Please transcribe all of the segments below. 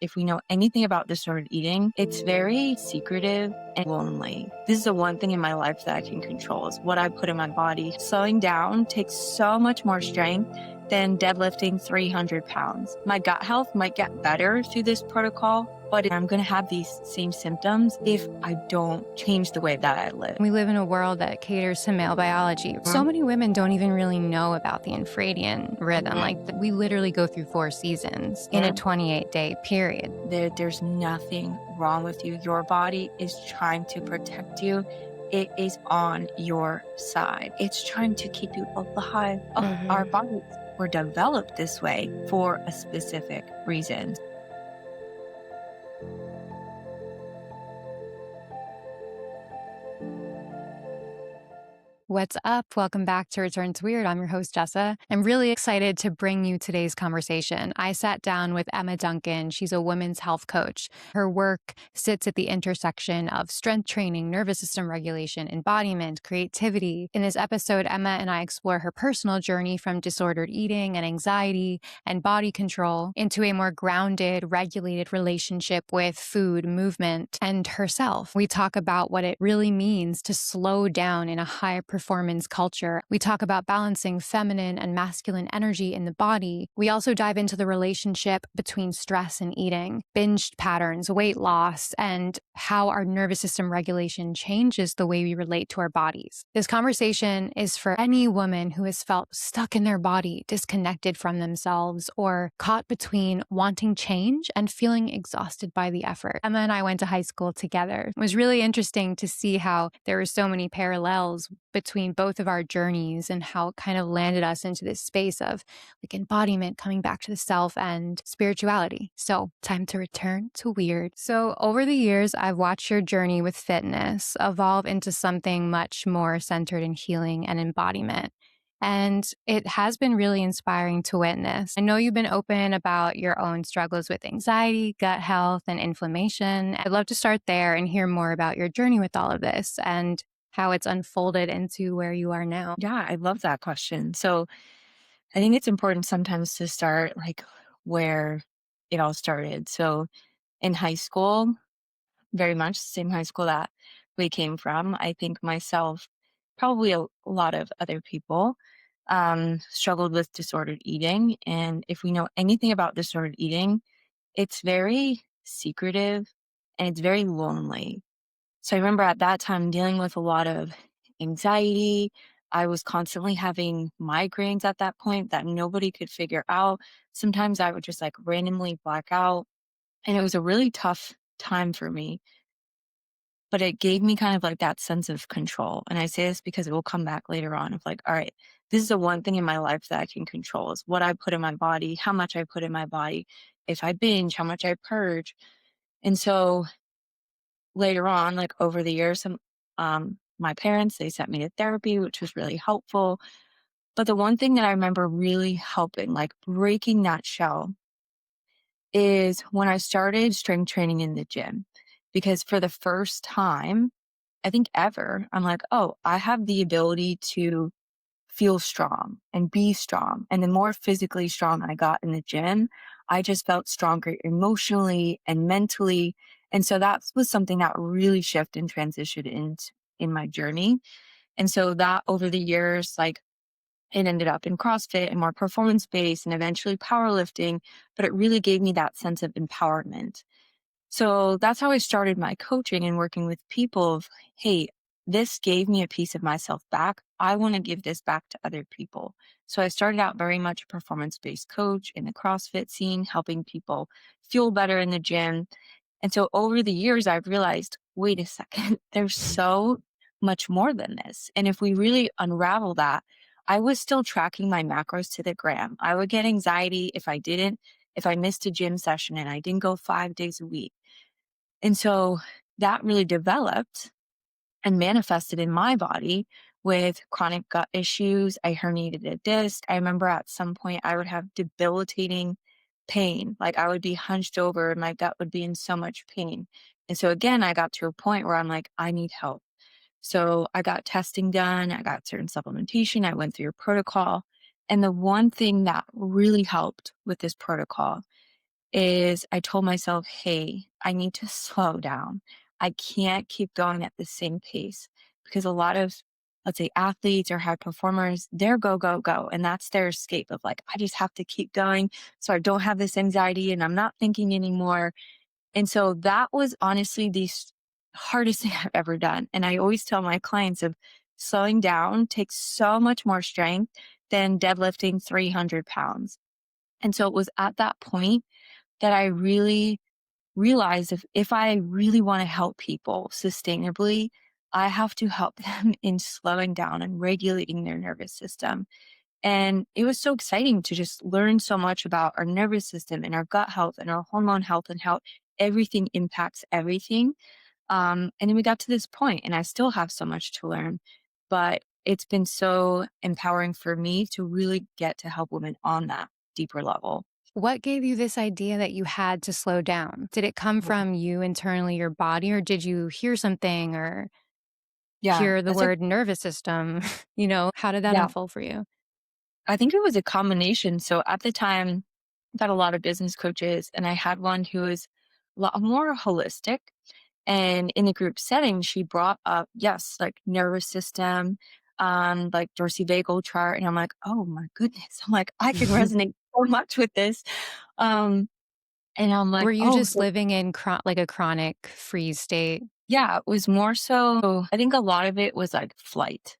If we know anything about disordered eating, it's very secretive and lonely. This is the one thing in my life that I can control is what I put in my body. Slowing down takes so much more strength than deadlifting 300 pounds. My gut health might get better through this protocol, but I'm going to have these same symptoms if I don't change the way that I live. We live in a world that caters to male biology. So many women don't even really know about the infradian rhythm. We literally go through 4 seasons in a 28-day period. There's nothing wrong with you. Your body is trying to protect you. It is on your side. It's trying to keep you alive. Our bodies were developed this way for a specific reason. What's up? Welcome back to Return to Weird. I'm your host, Jessa. I'm really excited to bring you today's conversation. I sat down with Emma Duncan. She's a women's health coach. Her work sits at the intersection of strength training, nervous system regulation, embodiment, creativity. In this episode, Emma and I explore her personal journey from disordered eating and anxiety and body control into a more grounded, regulated relationship with food, movement, and herself. We talk about what it really means to slow down in a high performance culture. We talk about balancing feminine and masculine energy in the body. We also dive into the relationship between stress and eating, binge patterns, weight loss, and how our nervous system regulation changes the way we relate to our bodies. This conversation is for any woman who has felt stuck in their body, disconnected from themselves, or caught between wanting change and feeling exhausted by the effort. Emma and I went to high school together. It was really interesting to see how there were so many parallels between both of our journeys and how it kind of landed us into this space of embodiment, coming back to the self, and spirituality. So time to return to weird. So over the years, I've watched your journey with fitness evolve into something much more centered in healing and embodiment. And it has been really inspiring to witness. I know you've been open about your own struggles with anxiety, gut health, and inflammation. I'd love to start there and hear more about your journey with all of this and how it's unfolded into where you are now. Yeah, I love that question. So I think it's important sometimes to start where it all started. So in high school, very much the same high school that we came from, I think myself, probably a lot of other people, struggled with disordered eating. And if we know anything about disordered eating, it's very secretive and it's very lonely. So I remember at that time dealing with a lot of anxiety. I was constantly having migraines at that point that nobody could figure out. Sometimes I would just randomly black out. And it was a really tough time for me, but it gave me kind of that sense of control. And I say this because it will come back later on of all right, this is the one thing in my life that I can control is what I put in my body, how much I put in my body, if I binge, how much I purge. And so later on, over the years, my parents, they sent me to therapy, which was really helpful. But the one thing that I remember really helping, breaking that shell, is when I started strength training in the gym. Because for the first time, I think ever, I'm oh, I have the ability to feel strong and be strong. And the more physically strong I got in the gym, I just felt stronger emotionally and mentally. And so that was something that really shifted and transitioned in my journey. And so that over the years, it ended up in CrossFit and more performance based and eventually powerlifting, but it really gave me that sense of empowerment. So that's how I started my coaching and working with people of, hey, this gave me a piece of myself back. I want to give this back to other people. So I started out very much a performance-based coach in the CrossFit scene, helping people feel better in the gym. And so over the years, I've realized, wait a second, there's so much more than this. And if we really unravel that, I was still tracking my macros to the gram. I would get anxiety if I missed a gym session and I didn't go 5 days a week. And so that really developed and manifested in my body with chronic gut issues. I herniated a disc. I remember at some point I would have debilitating pain. I would be hunched over and my gut would be in so much pain. And so again, I got to a point where I'm I need help. So I got testing done. I got certain supplementation. I went through a protocol. And the one thing that really helped with this protocol is I told myself, hey, I need to slow down. I can't keep going at the same pace because a lot of, let's say, athletes or high performers, they're go, go, go. And that's their escape of like, I just have to keep going so I don't have this anxiety and I'm not thinking anymore. And so that was honestly the hardest thing I've ever done. And I always tell my clients of slowing down takes so much more strength than deadlifting 300 pounds. And so it was at that point that I really realized if I really want to help people sustainably, I have to help them in slowing down and regulating their nervous system. And it was so exciting to just learn so much about our nervous system and our gut health and our hormone health and how everything impacts everything. And then we got to this point, and I still have so much to learn, but it's been so empowering for me to really get to help women on that deeper level. What gave you this idea that you had to slow down? Did it come Mhm. from you internally, your body, or did you hear something or Yeah, hear the that's a word nervous system? How did that yeah. unfold for you? I think it was a combination. So at the time, I got a lot of business coaches, and I had one who was a lot more holistic. And in the group setting, she brought up, yes, like nervous system, like dorsivaggal chart. And I'm like, oh my goodness. I'm like, I can resonate so much with this. Um, and I'm Were like, you oh, just so living in like a chronic freeze state? yeah, it was more so I think a lot of it was, like, flight.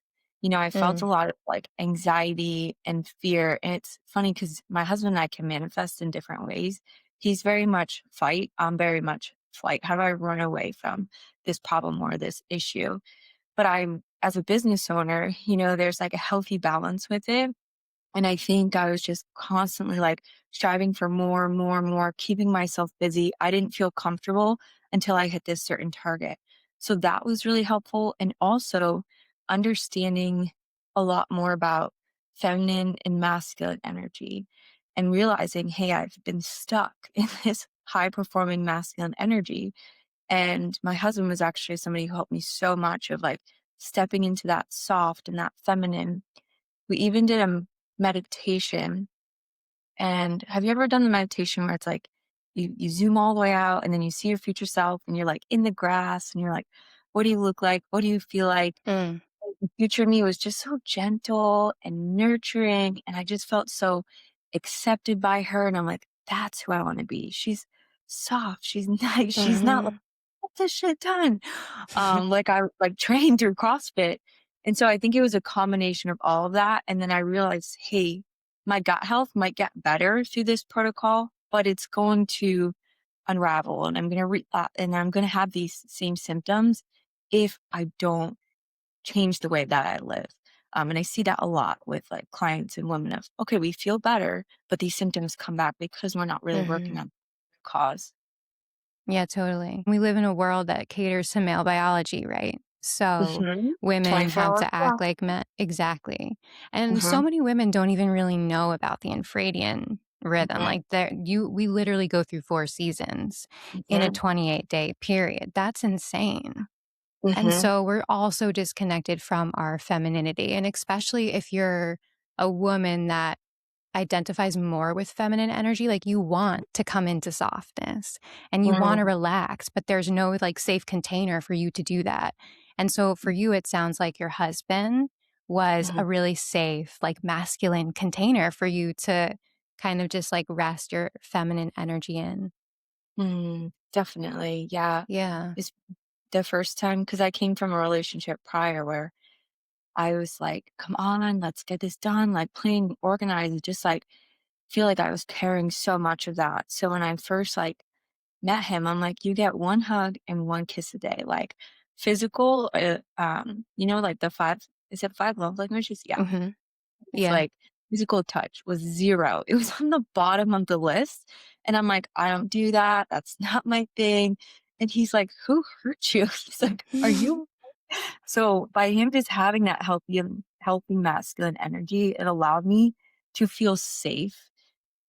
I felt a Mm. lot of, like, anxiety and fear, and it's funny because my husband and I can manifest in different ways. He's very much fight, I'm very much flight. How do I run away from this problem or this issue? But I'm as a business owner, there's, like, a healthy balance with it, and I think I was just constantly like striving for more and more and more, keeping myself busy. I didn't feel comfortable until I hit this certain target. So that was really helpful. And also understanding a lot more about feminine and masculine energy and realizing, hey, I've been stuck in this high performing masculine energy. And my husband was actually somebody who helped me so much of like stepping into that soft and that feminine. We even did a meditation. And have you ever done the meditation where it's like you zoom all the way out and then you see your future self and you're like in the grass and you're like, what do you look like? What do you feel like? Mm. The future me was just so gentle and nurturing. And I just felt so accepted by her. And I'm like, that's who I want to be. She's soft. She's nice. She's not like, Mhm. get this shit done. Like I like trained through CrossFit. And so I think it was a combination of all of that. And then I realized, hey, my gut health might get better through this protocol, but it's going to unravel and I'm going to and I'm going to have these same symptoms if I don't change the way that I live. And I see that a lot with like clients and women of, okay, we feel better, but these symptoms come back because we're not really working Mhm. on the cause. Yeah, totally. We live in a world that caters to male biology, right? So Hmm. women 24 have hour to act clock. like men. Exactly. And so Hmm. many women don't even really know about the infradian rhythm. Hmm. Like we literally go through 4 seasons in a Hmm. 28-day period. That's insane. And Hmm. so we're also disconnected from our femininity. And especially if you're a woman that identifies more with feminine energy, like you want to come into softness and you want to Hmm. relax, but there's no like safe container for you to do that. And so for you, it sounds like your husband was Hmm. a really safe, like masculine container for you to kind of just like rest your feminine energy in. Definitely. Yeah. Yeah. It's the first time because I came from a relationship prior where I was like, come on, let's get this done. Like playing organized, just like feel like I was carrying so much of that. So when I first like met him, I'm like, you get one hug and one kiss a day. Like physical, like the five, is it five love languages? Yeah. Hmm. It's Yeah. like physical touch was 0. It was on the bottom of the list. And I'm like, I don't do that. That's not my thing. And he's like, who hurt you? He's like, are you so by him just having that healthy masculine energy, it allowed me to feel safe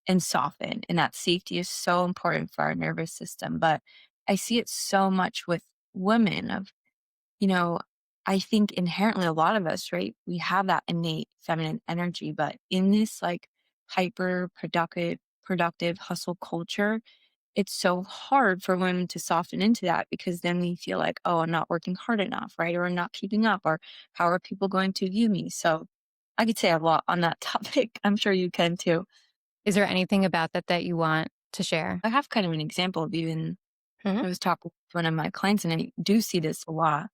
and soften. And that safety is so important for our nervous system. But I see it so much with women of, you know, I think inherently a lot of us, right, we have that innate feminine energy, but in this like hyper productive hustle culture, it's so hard for women to soften into that because then we feel like, oh, I'm not working hard enough, right? Or I'm not keeping up, or how are people going to view me? So I could say a lot on that topic. I'm sure you can too. Is there anything about that that you want to share? I have kind of an example of even, Mhm. I was talking with one of my clients, and I do see this a lot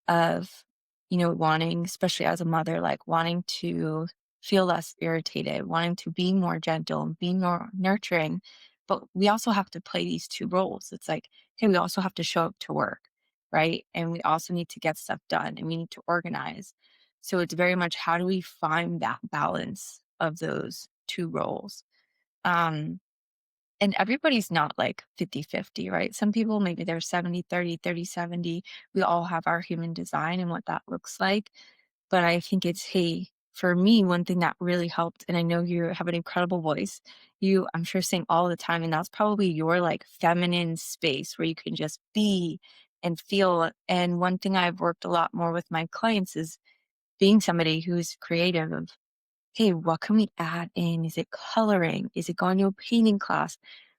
of, wanting, especially as a mother, like wanting to feel less irritated, wanting to be more gentle and be more nurturing. But we also have to play these two roles. It's like, hey, we also have to show up to work, right? And we also need to get stuff done and we need to organize. So it's very much how do we find that balance of those two roles? Um, and everybody's not like 50-50, right? Some people, maybe they're 70-30, 30-70. We all have our human design and what that looks like. But I think it's, hey, for me, one thing that really helped, and I know you have an incredible voice, I'm sure, sing all the time. And that's probably your like feminine space where you can just be and feel. And one thing I've worked a lot more with my clients is being somebody who's creative of, hey, what can we add in? Is it coloring? Is it going to a painting class?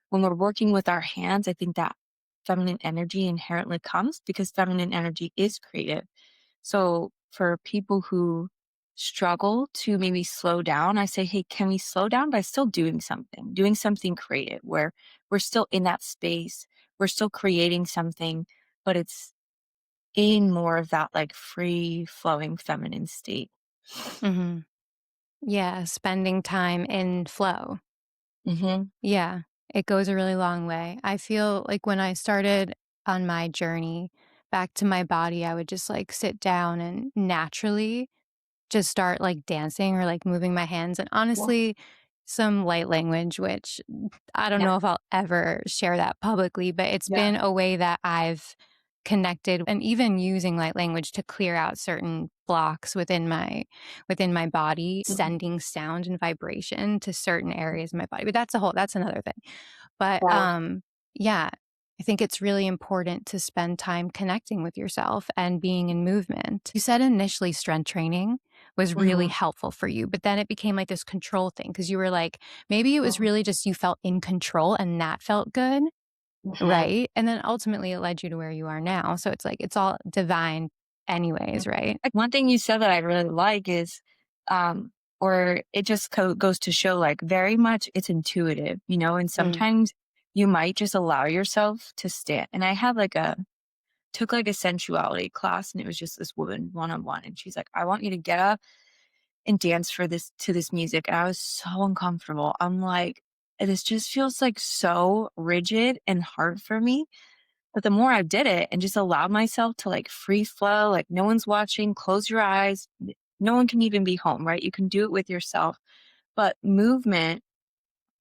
When we're working with our hands, I think that feminine energy inherently comes because feminine energy is creative. So for people who struggle to maybe slow down, I say, hey, can we slow down by still doing something creative where we're still in that space, we're still creating something, but it's in more of that like free flowing feminine state. Mhm. Yeah, spending time in flow. Hmm. Yeah, it goes a really long way. I feel like when I started on my journey back to my body, I would just, like, sit down and naturally just start, like, dancing or, like, moving my hands, and Yeah. honestly, some light language, which I don't Yeah. know if I'll ever share that publicly, but it's Yeah. been a way that I've connected and even using light language to clear out certain blocks within my body, Mhm. sending sound and vibration to certain areas of my body. But that's another thing. But Yeah. yeah, I think it's really important to spend time connecting with yourself and being in movement. You said initially strength training was really Mhm. helpful for you, but then it became like this control thing because you were like, maybe it was Mhm. really just you felt in control and that felt good, Mhm. right? And then ultimately it led you to where you are now. So it's like it's all divine Mhm. anyways, right? Like, one thing you said that I really like is, um, or it just goes to show, like, very much it's intuitive, and Mm, sometimes you might just allow yourself to stand. And I had like took like a sensuality class, and it was just this woman one on one. And she's like, I want you to get up and dance to this music. And I was so uncomfortable. I'm like, this just feels like so rigid and hard for me. But the more I did it and just allowed myself to like free flow, like no one's watching, close your eyes. No one can even be home, right? You can do it with yourself. But movement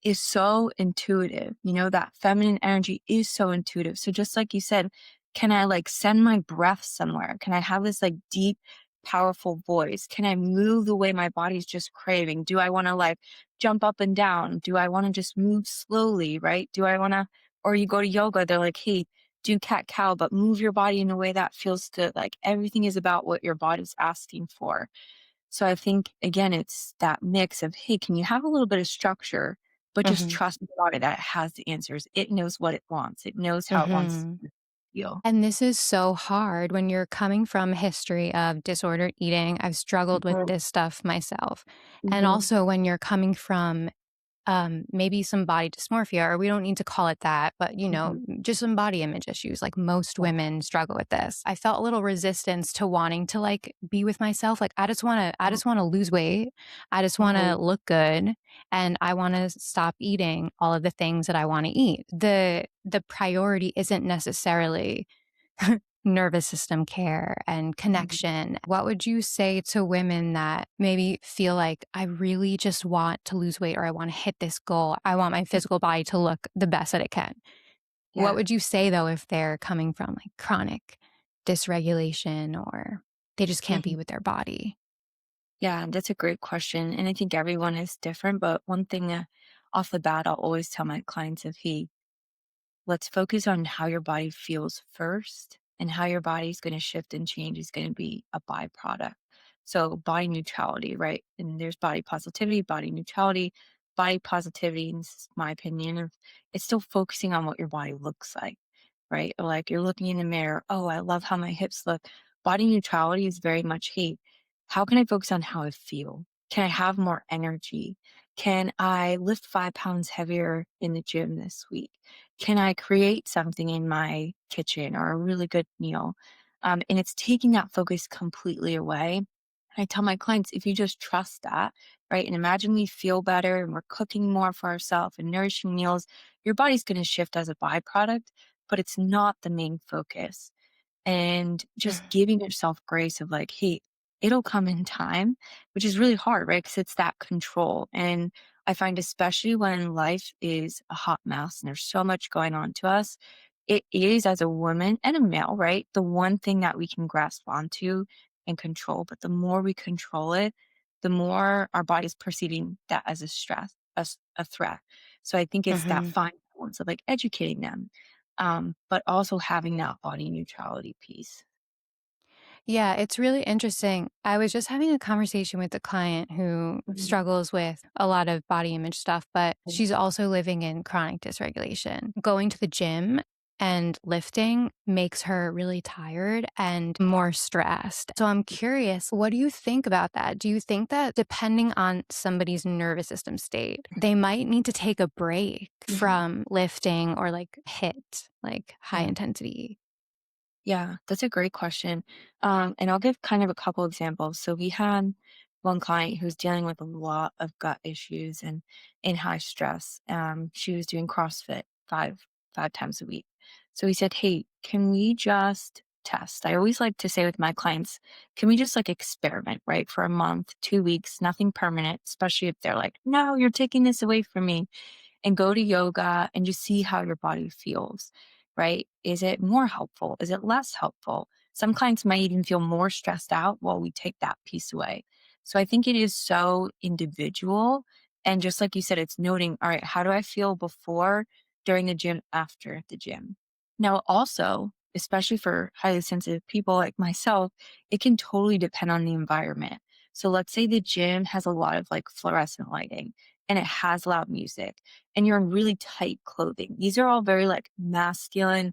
is so intuitive. That feminine energy is so intuitive. So just like you said, can I like send my breath somewhere? Can I have this like deep, powerful voice? Can I move the way my body's just craving? Do I want to like jump up and down? Do I want to just move slowly, right? Do I want to, or you go to yoga, they're like, hey, do cat cow, but move your body in a way that feels good. Like everything is about what your body's asking for. So I think again, it's that mix of, hey, can you have a little bit of structure, but just mhm, trust the body that it has the answers. It knows what it wants. It knows how it wants mhm. to feel. And this is so hard when you're coming from a history of disordered eating. I've struggled with Mhm, this stuff myself. And mhm, also when you're coming from maybe some body dysmorphia, or we don't need to call it that, but mhm. just some body image issues. Like most Yeah. women struggle with this. I felt a little resistance to wanting to like be with myself. Like I just want to lose weight. I just want to Mhm, look good, and I want to stop eating all of the things that I want to eat. The priority isn't necessarily nervous system care and mhm. connection. What would you say to women that maybe feel like I really just want to lose weight or I want to hit this goal? I want my physical body to look the best that it can. What Yeah. would you say though if they're coming from like chronic dysregulation or they just can't be Mhm. with their body? Yeah, that's a great question. And I think everyone is different. But one thing off the bat, I'll always tell my clients of, hey, let's focus on how your body feels first, and how your body's going to shift and change is going to be a byproduct. So body neutrality, right? And there's body positivity, body neutrality. body positivity, and this is my opinion, it's still focusing on what your body looks like, right? Or like you're looking in the mirror, oh, I love how my hips look. Body neutrality is very much, hey, how can I focus on how I feel? Can I have more energy? Can I lift 5 pounds heavier in the gym this week? Can I create something in my kitchen or a really good meal? And it's taking that focus completely away. I tell my clients, if you just trust that, right? And imagine we feel better and we're cooking more for ourselves and nourishing meals, your body's going to shift as a byproduct, but it's not the main focus. And just giving yourself grace of like, hey, it'll come in time, which is really hard, right? Because it's that control. And I find, especially when life is a hot mess and there's so much going on to us, it is as a woman and a male, right? The one thing that we can grasp onto and control. But the more we control it, the more our body's perceiving that as a stress, a threat. So I think it's that Mhm. fine balance of like educating them, but also having that body neutrality piece. Yeah, it's really interesting. I was just having a conversation with a client who Mhm. struggles with a lot of body image stuff, but she's also living in chronic dysregulation. Going to the gym and lifting makes her really tired and more stressed. So I'm curious, what do you think about that? Do you think that depending on somebody's nervous system state, they might need to take a break Mhm. from lifting or like hit, like high Yeah. intensity? Yeah, that's a great question. And I'll give kind of a couple examples. So we had one client who's dealing with a lot of gut issues and in high stress. She was doing CrossFit five times a week. So he said, "Hey, can we just test?" I always like to say with my clients, "Can we just like experiment, right, for a month, 2 weeks, nothing permanent, especially if they're like, no, you're taking this away from me." And go to yoga and just see how your body feels, right? Is it more helpful? Is it less helpful? Some clients might even feel more stressed out while we take that piece away. So I think it is so individual. And just like you said, it's noting, all right, how do I feel before, during the gym, after the gym? Now, also, especially for highly sensitive people like myself, it can totally depend on the environment. So let's say the gym has a lot of like fluorescent lighting and it has loud music and you're in really tight clothing. These are all very like masculine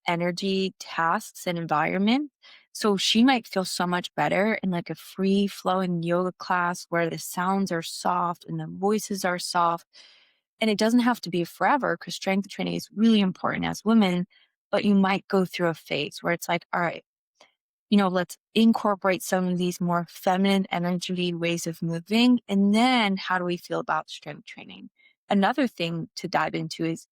energy tasks and environment. So she might feel so much better in like a free flowing yoga class where the sounds are soft and the voices are soft. And it doesn't have to be forever because strength training is really important as women. But you might go through a phase where it's like, all right, let's incorporate some of these more feminine energy ways of moving. And then how do we feel about strength training? Another thing to dive into is,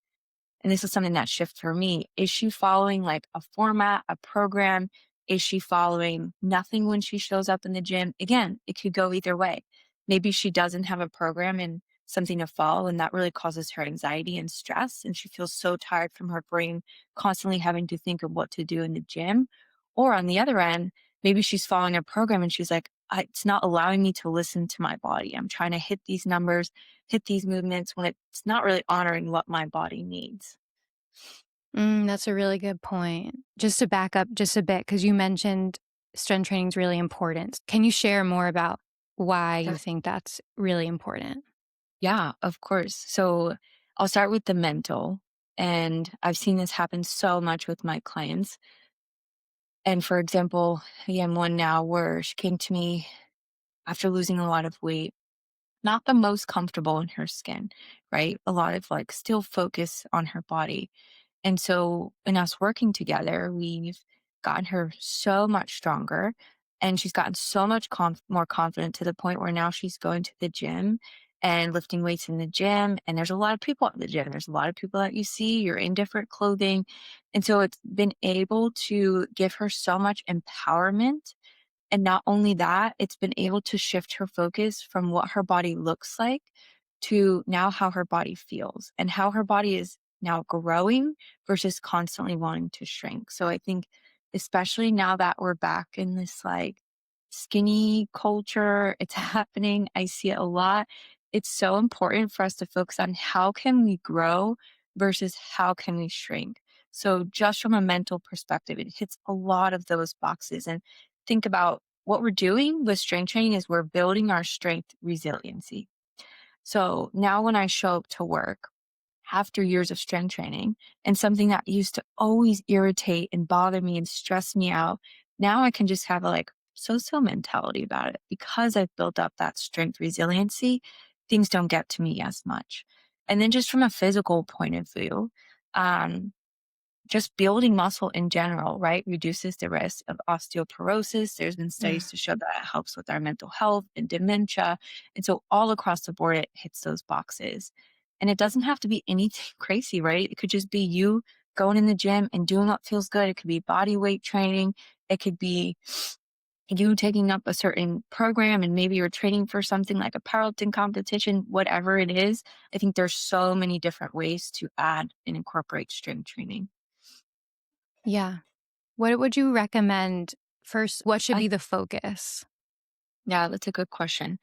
and this is something that shifts for me, is she following like a format, a program? Is she following nothing when she shows up in the gym? Again, it could go either way. Maybe she doesn't have a program and something to follow, and that really causes her anxiety and stress. And she feels so tired from her brain constantly having to think of what to do in the gym. Or on the other end, maybe she's following a program and she's like, it's not allowing me to listen to my body. I'm trying to hit these numbers, hit these movements when it's not really honoring what my body needs. That's a really good point. Just to back up just a bit, because you mentioned strength training is really important. Can you share more about why you Yeah. think that's really important? Yeah, of course. So I'll start with the mental. And I've seen this happen so much with my clients. And for example, again, one now where she came to me after losing a lot of weight, not the most comfortable in her skin, right? A lot of like still focus on her body. And so, in us working together, we've gotten her so much stronger and she's gotten so much more confident to the point where now she's going to the gym and lifting weights in the gym. And there's a lot of people at the gym. There's a lot of people that you see, you're in different clothing. And so, it's been able to give her so much empowerment, and not only that, it's been able to shift her focus from what her body looks like to now how her body feels and how her body is now growing versus constantly wanting to shrink. So I think, especially now that we're back in this like skinny culture, it's happening. I see it a lot. It's so important for us to focus on how can we grow versus how can we shrink. So just from a mental perspective, it hits a lot of those boxes. And think about what we're doing with strength training is we're building our strength resiliency. So now when I show up to work after years of strength training and something that used to always irritate and bother me and stress me out, now I can just have a like so mentality about it because I've built up that strength resiliency. Things don't get to me as much. And then just from a physical point of view, um, just building muscle in general, right, reduces the risk of osteoporosis. There's been Mm. studies to show that it helps with our mental health and dementia. And so, all across the board, it hits those boxes. And it doesn't have to be anything crazy, right? It could just be you going in the gym and doing what feels good. It could be body weight training. It could be you taking up a certain program and maybe you're training for something like a powerlifting competition, whatever it is. I think there's so many different ways to add and incorporate strength training. Yeah. What would you recommend first? What should I be the focus? Yeah, that's a good question.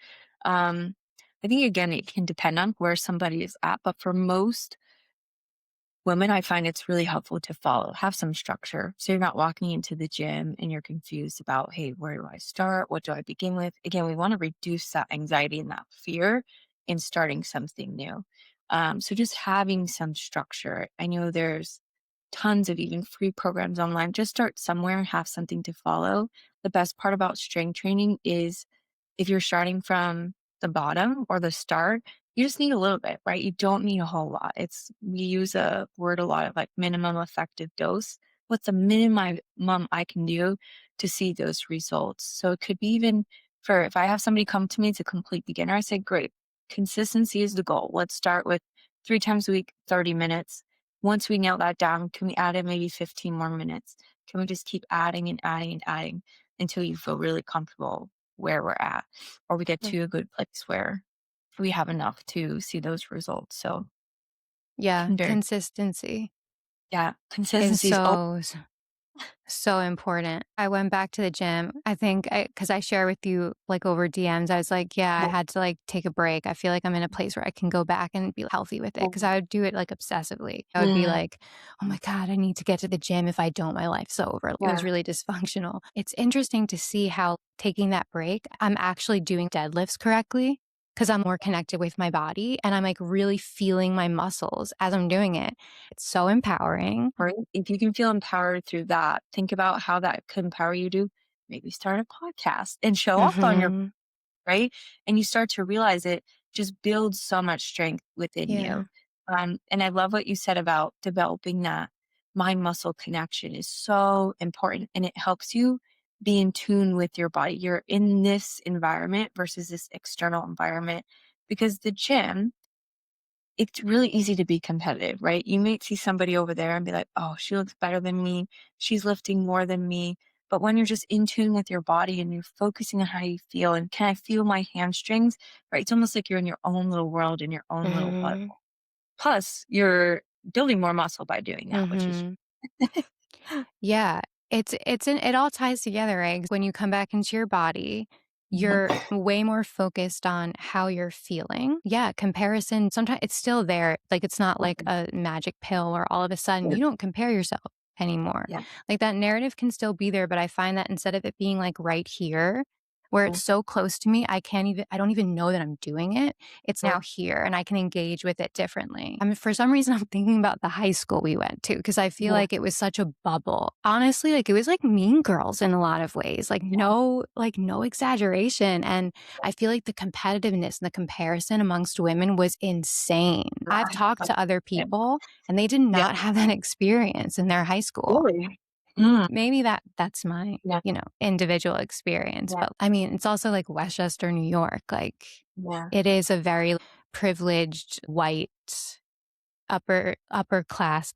Um, I think again, it can depend on where somebody is at, but for most women, I find it's really helpful to have some structure. So you're not walking into the gym and you're confused about, hey, where do I start? What do I begin with? Again, we want to reduce that anxiety and that fear in starting something new. So just having some structure. I know there's tons of even free programs online. Just start somewhere and have something to follow. The best part about strength training is if you're starting from the bottom or the start, you just need a little bit, right? You don't need a whole lot. We use a word a lot of like minimum effective dose. What's the minimum I can do to see those results? So it could be even for if I have somebody come to me, it's a complete beginner, I say, great, consistency is the goal. Let's start with 3 times a week, 30 minutes. Once we nail that down, can we add in maybe 15 more minutes? Can we just keep adding and adding and adding until you feel really comfortable where we're at, or we get Mm. to a good place where we have enough to see those results. So Yeah, can vary. consistency Yeah, is consistency is oh so important. I went back to the gym. I think because I share with you like over DMs, I was like, yeah, I yeah, had to like take a break. I feel like I'm in a place where I can go back and be healthy with it because I would do it like obsessively. I would be mm, like, oh my God, I need to get to the gym. If I don't, my life's over. It was yeah, really dysfunctional. It's interesting to see how taking that break, I'm actually doing deadlifts correctly because I'm more connected with my body and I'm like really feeling my muscles as I'm doing it. It's so empowering. right? If you can feel empowered through that, think about how that could empower you to maybe start a podcast and show up on your Hmm. right? And you start to realize it just builds so much strength within you. Yeah. And I love what you said about developing that mind muscle connection is so important and it helps you be in tune with your body. You're in this environment versus this external environment because the gym, it's really easy to be competitive, right? You might see somebody over there and be like, oh, she looks better than me. She's lifting more than me. But when you're just in tune with your body and you're focusing on how you feel and can I feel my hamstrings, right? It's almost like you're in your own little world, in your own little bubble. Mhm. Plus, you're building more muscle by doing that, which is Mhm. Yeah. It all ties together, right? When you come back into your body, you're way more focused on how you're feeling. Yeah, comparison, sometimes it's still there. Like, it's not like a magic pill where all of a sudden you don't compare yourself anymore. yeah. Like, that narrative can still be there, but I find that instead of it being, like, right here, where it's so close to me, I don't even know that I'm doing it. It's now here, and I can engage with it differently. I mean, for some reason, I'm thinking about the high school we went to because I feel Yeah. like it was such a bubble. Honestly, like, it was like Mean Girls in a lot of ways, no exaggeration, and I feel like the competitiveness and the comparison amongst women was insane. I've talked to other Yeah. people, and they did Yeah. not have that experience in their high school. Really? Mm, Maybe that's my, yeah. individual experience, Yeah. but I mean, it's also like Westchester, New York, like, Yeah. it is a very privileged, white, upper class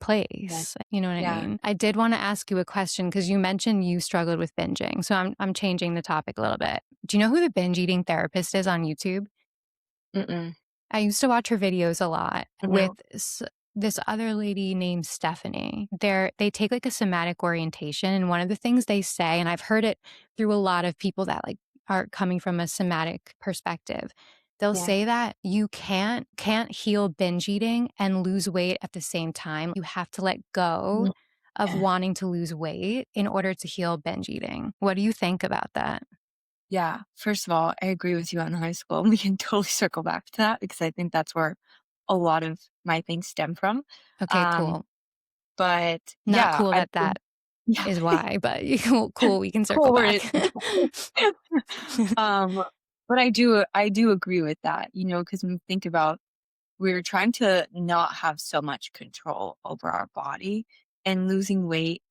Yeah. place, you know what I Yeah. mean? I did wanna ask you a question because you mentioned you struggled with binging, so I'm changing the topic a little bit. Do you know who the binge eating therapist is on YouTube? Mm-mm. I used to watch her videos a lot with No. this other lady named Stephanie. They take like a somatic orientation, and one of the things they say, and I've heard it through a lot of people that like are coming from a somatic perspective. They'll Yeah. say that you can't heal binge eating and lose weight at the same time. You have to let go Mm. of wanting to lose weight in order to heal binge eating. What do you think about that? Yeah. First of all, I agree with you on high school. We can totally circle back to that because I think that's where a lot of my things stem from. Okay, Um, cool. but Not yeah, cool I that think that yeah, is why, but cool, cool, we can circle cool where back. it um, but I do agree with that, because when we think about we're trying to not have so much control over our body and losing weight.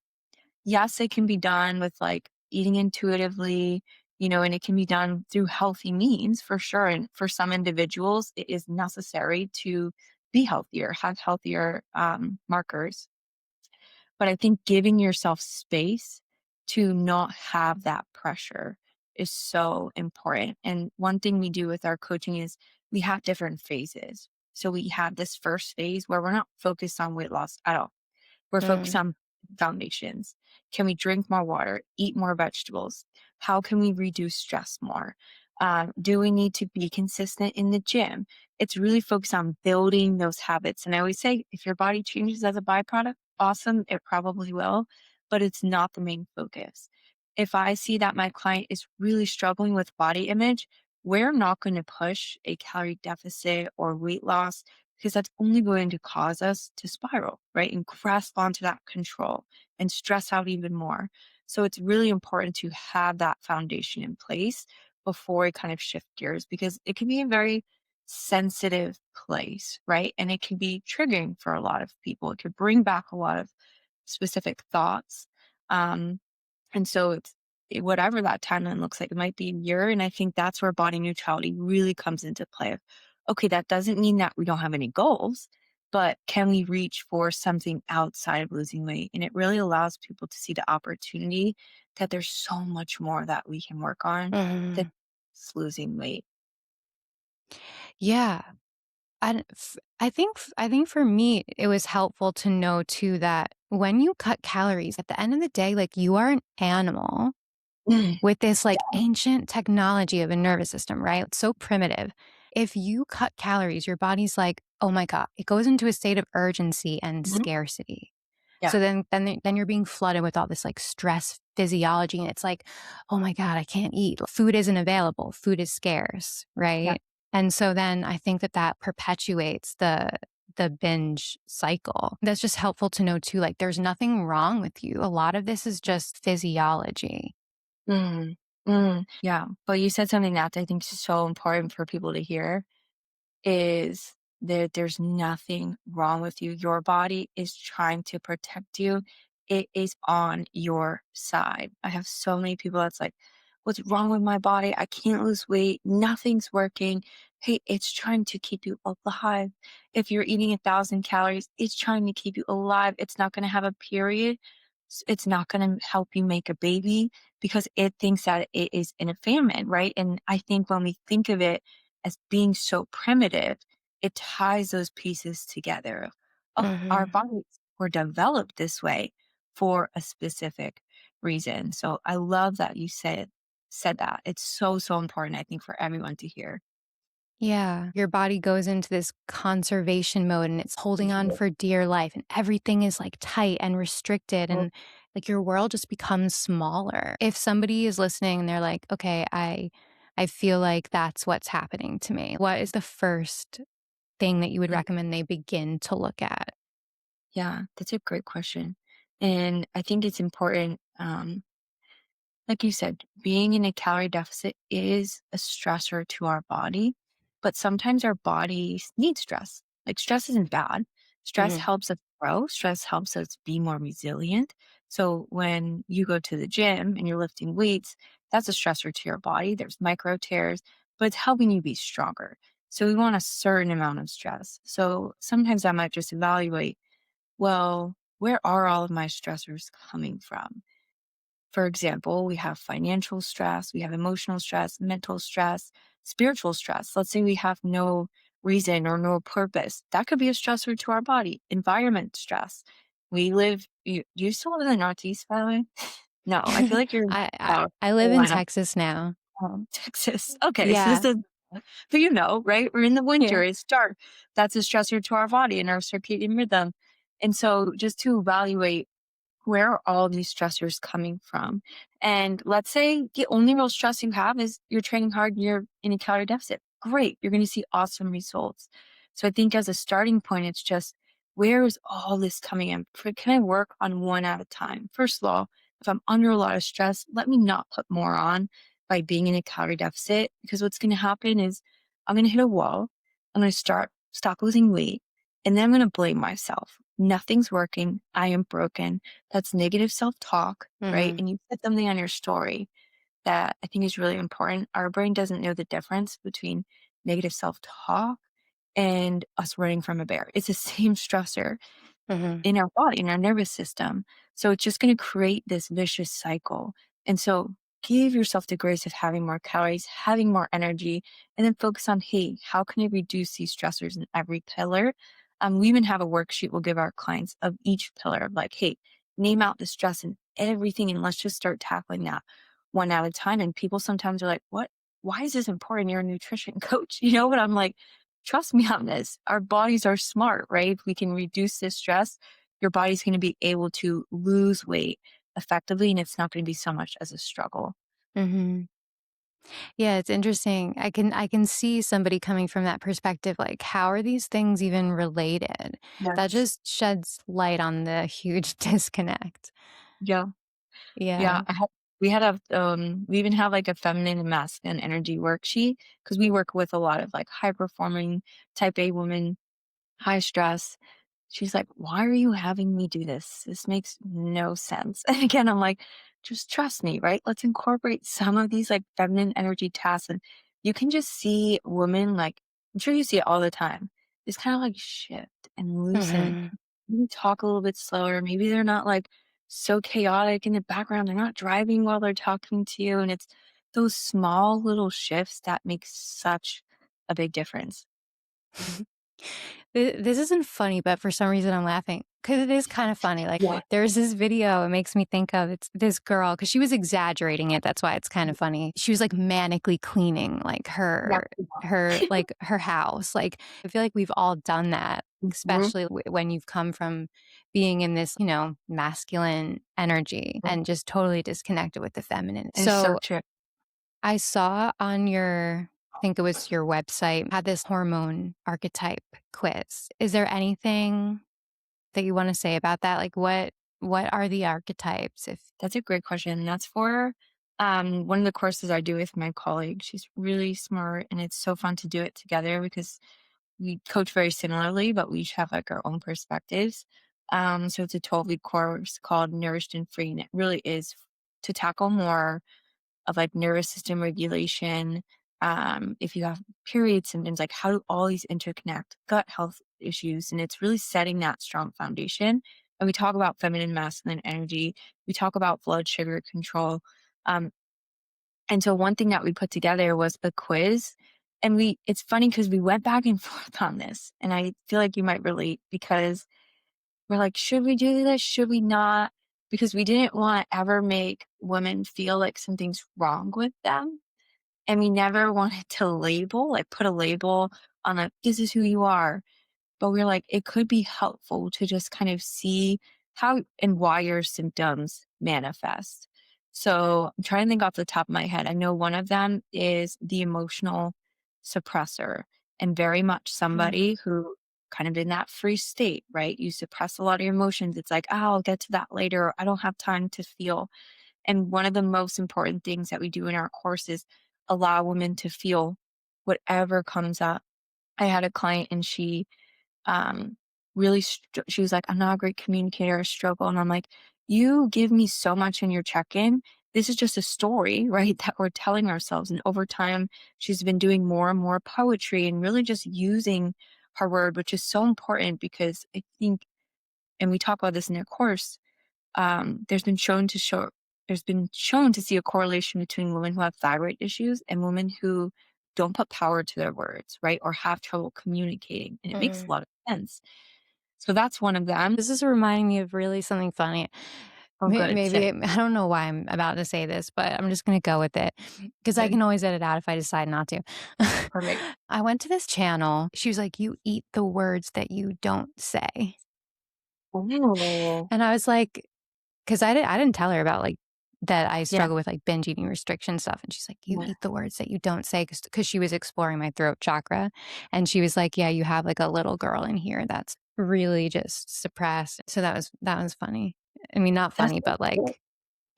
Yes, it can be done with like eating intuitively, and it can be done through healthy means for sure. And for some individuals, it is necessary to be healthier, have healthier markers. But I think giving yourself space to not have that pressure is so important. And one thing we do with our coaching is we have different phases. So we have this first phase where we're not focused on weight loss at all. We're focused Mm, on foundations. Can we drink more water, eat more vegetables? How can we reduce stress more? Do we need to be consistent in the gym? It's really focused on building those habits. And I always say, if your body changes as a byproduct, awesome, it probably will, but it's not the main focus. If I see that my client is really struggling with body image, we're not going to push a calorie deficit or weight loss because that's only going to cause us to spiral, right? And grasp onto that control and stress out even more. So it's really important to have that foundation in place before we kind of shift gears because it can be a very sensitive place, right? And it can be triggering for a lot of people. It could bring back a lot of specific thoughts. Um, and so whatever that timeline looks like, it might be a year. And I think that's where body neutrality really comes into play. Okay, that doesn't mean that we don't have any goals, but can we reach for something outside of losing weight? And it really allows people to see the opportunity that there's so much more that we can work on than mhm. just losing weight. Yeah. I think for me, it was helpful to know too that when you cut calories, at the end of the day, like you are an animal Mm, with this like yeah. ancient technology of a nervous system, right? It's so primitive. If you cut calories, your body's like, oh my God, it goes into a state of urgency and Mhm. scarcity. Yeah. So then you're being flooded with all this like stress physiology. And it's like, oh my God, I can't eat. Food isn't available. Food is scarce. Yeah. Right. And so then I think that that perpetuates the binge cycle. That's just helpful to know too. Like there's nothing wrong with you. A lot of this is just physiology. Mm, mm, yeah. But you said something that I think is so important for people to hear is that there's nothing wrong with you. Your body is trying to protect you. It is on your side. I have so many people that's like, what's wrong with my body? I can't lose weight. Nothing's working. Hey, it's trying to keep you alive. If you're eating 1,000 calories, it's trying to keep you alive. It's not going to have a period. It's not going to help you make a baby because it thinks that it is in a famine, right? And I think when we think of it as being so primitive, it ties those pieces together. Oh, our Hmm. bodies were developed this way for a specific reason. So I love that you said that. It's so, so important, I think, for everyone to hear. Yeah. Your body goes into this conservation mode and it's holding on Mhm. for dear life and everything is like tight and restricted Mhm. and like your world just becomes smaller. If somebody is listening and they're like, "Okay, I feel like that's what's happening to me." What is the first thing that you would recommend they begin to look at? Yeah, that's a great question. And I think it's important. Like you said, being in a calorie deficit is a stressor to our body, but sometimes our bodies need stress. Like stress isn't bad. Stress Mhm. helps us grow, stress helps us be more resilient. So when you go to the gym and you're lifting weights, that's a stressor to your body. There's micro tears, but it's helping you be stronger. So we want a certain amount of stress. So sometimes I might just evaluate, well, where are all of my stressors coming from? For example, we have financial stress, we have emotional stress, mental stress, spiritual stress. Let's say we have no reason or no purpose. That could be a stressor to our body. Environment stress. Do you still live in the Northeast, by the way? No, I feel like you're in South I live in Carolina, Texas now. Texas. Okay, so this Yeah. is, but right? We're in the Yeah. winter, it's dark. That's a stressor to our body and our circadian rhythm. And so just to evaluate where are all these stressors coming from? And let's say the only real stress you have is you're training hard and you're in a calorie deficit. Great. You're going to see awesome results. So I think as a starting point, it's just where is all this coming in? Can I work on one at a time? First of all, if I'm under a lot of stress, let me not put more on by being in a calorie deficit because what's going to happen is I'm going to hit a wall. I'm going to stop losing weight and then I'm going to blame myself. Nothing's working. I am broken. That's negative self talk, right? Mhm. And you put something on your story that I think is really important. Our brain doesn't know the difference between negative self talk and us running from a bear. It's the same stressor Mhm. in our body, in our nervous system. So it's just going to create this vicious cycle. And so give yourself the grace of having more calories, having more energy, and then focus on, hey, how can I reduce these stressors in every pillar? We even have a worksheet we'll give our clients of each pillar of like, hey, name out the stress in everything and let's just start tackling that one at a time. And people sometimes are like, what? Why is this important? You're a nutrition coach, But I'm like, trust me on this. Our bodies are smart, right? If we can reduce this stress, your body's going to be able to lose weight effectively, and it's not going to be so much as a struggle. Mhm. Yeah, it's interesting. I can see somebody coming from that perspective, like, how are these things even related? That Yes. just sheds light on the huge disconnect. Yeah. Yeah. Yeah. We even have like a feminine and masculine energy worksheet because we work with a lot of like high performing type A women, high stress. She's like, "Why are you having me do this? This makes no sense." And again, I'm like, "Just trust me, right? Let's incorporate some of these like feminine energy tasks." And you can just see women like I'm sure you see it all the time. Just kind of like shift and loosen. Mhm. Maybe talk a little bit slower. Maybe they're not like so chaotic in the background. They're not driving while they're talking to you. And it's those small little shifts that make such a big difference. This isn't funny, but for some reason I'm laughing because it is kind of funny. Like, Yeah. there's this video, it makes me think of it's this girl because she was exaggerating it. That's why it's kind of funny. She was like manically cleaning like Yeah. her house. Like, I feel like we've all done that, Mhm. especially when you've come from being in this, masculine energy and just totally disconnected with the feminine. It's so So true. I saw on I think it was your website, had this hormone archetype quiz. Is there anything that you want to say about that? Like, what are the archetypes? If That's a great question. That's for one of the courses I do with my colleague. She's really smart, and it's so fun to do it together because we coach very similarly, but we each have like our own perspectives. So it's a 12-week course called Nourished and Free, and it really is to tackle more of like nervous system regulation. If you have period symptoms, like how do all these interconnect, gut health issues, and it's really setting that strong foundation. And we talk about feminine, masculine energy. We talk about blood sugar control. Um, and so one thing that we put together was the quiz. And it's funny because we went back and forth on this. And I feel like you might relate because we're like, should we do this? Should we not? Because we didn't want to ever make women feel like something's wrong with them. And we never wanted to label, like put a label on like, this is who you are. But we're like, it could be helpful to just kind of see how and why your symptoms manifest. So I'm trying to think off the top of my head. I know one of them is the emotional suppressor, and very much Mm. somebody who kind of in that free state, right? You suppress a lot of your emotions. It's like, oh, I'll get to that later. Or I don't have time to feel. And one of the most important things that we do in our course is allow women to feel whatever comes up. I had a client and um, she was like, "I'm not a great communicator, I struggle." And I'm like, "You give me so much in your check-in. This is just a story, right, that we're telling ourselves." And over time, she's been doing more and more poetry and really just using her word, which is so important because I think, and we talk about this in their course, there's been shown to see a correlation between women who have thyroid issues and women who don't put power to their words, right, or have trouble communicating. And it makes a Mhm. lot of sense. So that's one of them. This is reminding me of really something funny. Oh, good. Maybe Say. I don't know why I'm about to say this, but I'm just going to go with it because I Good. can always edit out if I decide not to. Perfect. I went to this channel. She was like, "You eat the words that you don't say," Oh. and I was like, 'Cause I didn't tell her about, like, that I Yeah. struggle with, like, binge eating restriction stuff, and she's like, "You Yeah. eat the words that you don't say," because she was exploring my throat chakra, and she was like, "Yeah, you have, like, a little girl in here that's really just suppressed." So that was funny. I mean, not That's funny, so but, cool. like,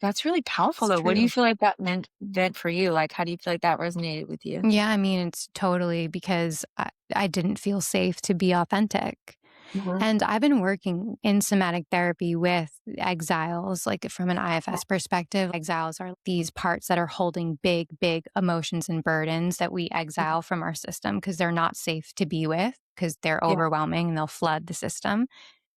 That's really powerful, it's though. What do you true. feel like that meant for you? Like, how do you feel like that resonated with you? Yeah, I mean, it's totally because I didn't feel safe to be authentic. Mhm. And I've been working in somatic therapy with exiles, like from an Yeah. IFS perspective. Exiles are these parts that are holding big, big emotions and burdens that we Mhm. exile from our system because they're not safe to be with because they're Yeah. overwhelming and they'll flood the system.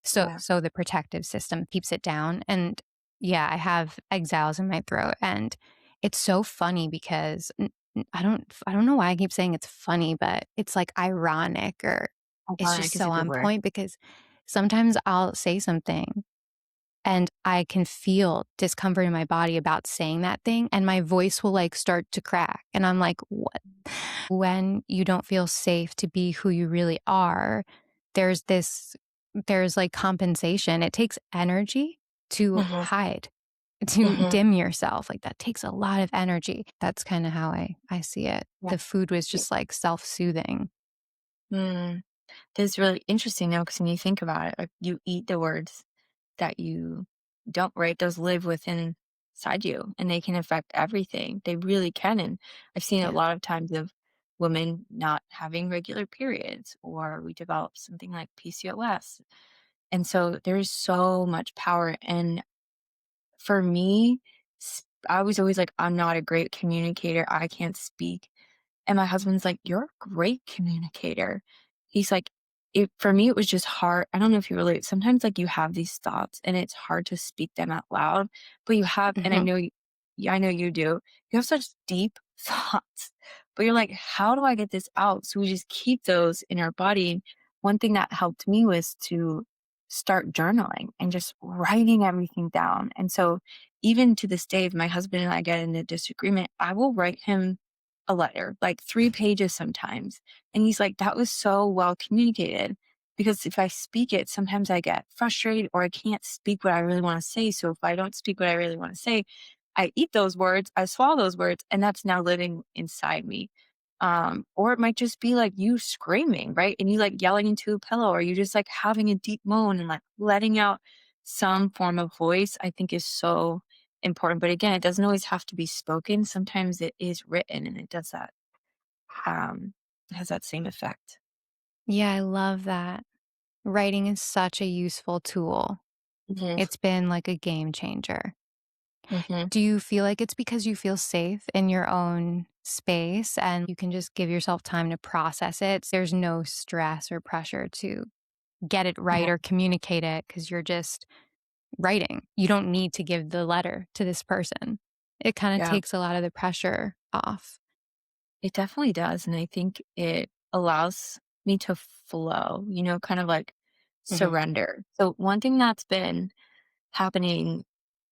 So Yeah. so the protective system keeps it down. And yeah, I have exiles in my throat. And it's so funny because I don't know why I keep saying it's funny, but it's like ironic or it's just Ironic is so a good on word. point because sometimes I'll say something and I can feel discomfort in my body about saying that thing, and my voice will like start to crack. And I'm like, what? When you don't feel safe to be who you really are, there's this, there's like compensation. It takes energy to Mhm. hide, to Mhm. dim yourself. Like that takes a lot of energy. That's kind of how I see it. Yeah. The food was Yeah. just like self soothing. Mm. That's really interesting now, because when you think about it, like, you eat the words that you don't, right? Those live within inside you, and they can affect everything. They really can, and I've seen a Yeah. lot of times of women not having regular periods, or we develop something like PCOS. And so there's so much power. And for me, I was always like, I'm not a great communicator. I can't speak. And my husband's like, "You're a great communicator." He's like, it for me, it was just hard. I don't know if you relate. Sometimes, like, you have these thoughts and it's hard to speak them out loud, but you have, and I Hmm. know you, yeah, I know you do. You have such deep thoughts, but you're like, "How do I get this out?" So we just keep those in our body. One thing that helped me was to start journaling and just writing everything down. And so even to this day, if my husband and I get in a disagreement, I will write him a letter, like 3 pages sometimes. And he's like, "That was so well communicated." Because if I speak it, sometimes I get frustrated or I can't speak what I really wanna say. So if I don't speak what I really wanna say, I eat those words, I swallow those words, and that's now living inside me. Or it might just be like you screaming, right? And you like yelling into a pillow, or you just like having a deep moan and like letting out some form of voice, I think is so important. But again, it doesn't always have to be spoken. Sometimes it is written, and it does that. It has that same effect. Yeah, I love that. Writing is such a useful tool. Mhm. It's been like a game changer. Mhm. Do you feel like it's because you feel safe in your own space and you can just give yourself time to process it? There's no stress or pressure to get it right Yeah. or communicate it because you're just writing. You don't need to give the letter to this person. It kind of Yeah. takes a lot of the pressure off. It definitely does. And I think it allows me to flow, kind of like Hmm. surrender. So one thing that's been happening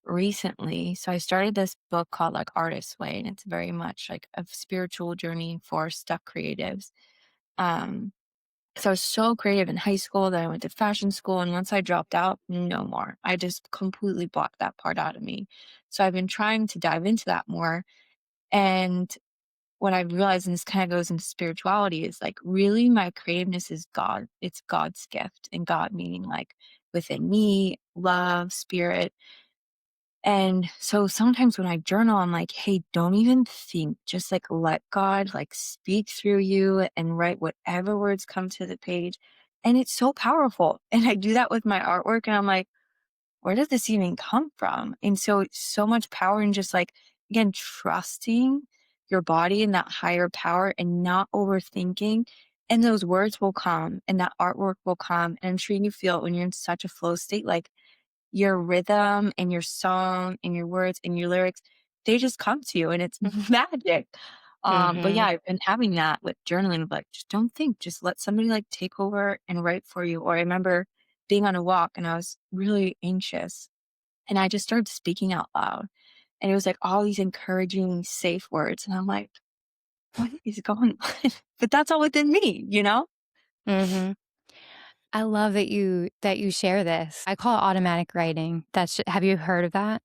recently, so I started this book called like Artist's Way, and it's very much like a spiritual journey for stuck creatives. Um, So I was so creative in high school that I went to fashion school, and once I dropped out, no more. I just completely blocked that part out of me. So I've been trying to dive into that more. And what I've realized, and this kind of goes into spirituality, is like really my creativeness is God. It's God's gift, and God meaning like within me, love, spirit. And so sometimes when I journal, I'm like, hey, don't even think, just like let God like speak through you and write whatever words come to the page. And it's so powerful. And I do that with my artwork. And I'm like, where does this even come from? And so it's so much power in just like, again, trusting your body and that higher power and not overthinking. And those words will come and that artwork will come. And I'm sure you feel it when you're in such a flow state, like your rhythm and your song and your words and your lyrics, they just come to you and it's magic. But yeah, Hmm. I've been having that with journaling of like, just don't think, just let somebody like take over and write for you. Or I remember being on a walk and I was really anxious and I just started speaking out loud. And it was like all these encouraging, safe words. And I'm like, what is going on? But that's all within me, you know? Hmm. I love that you share this. I call it automatic writing. Have you heard of that?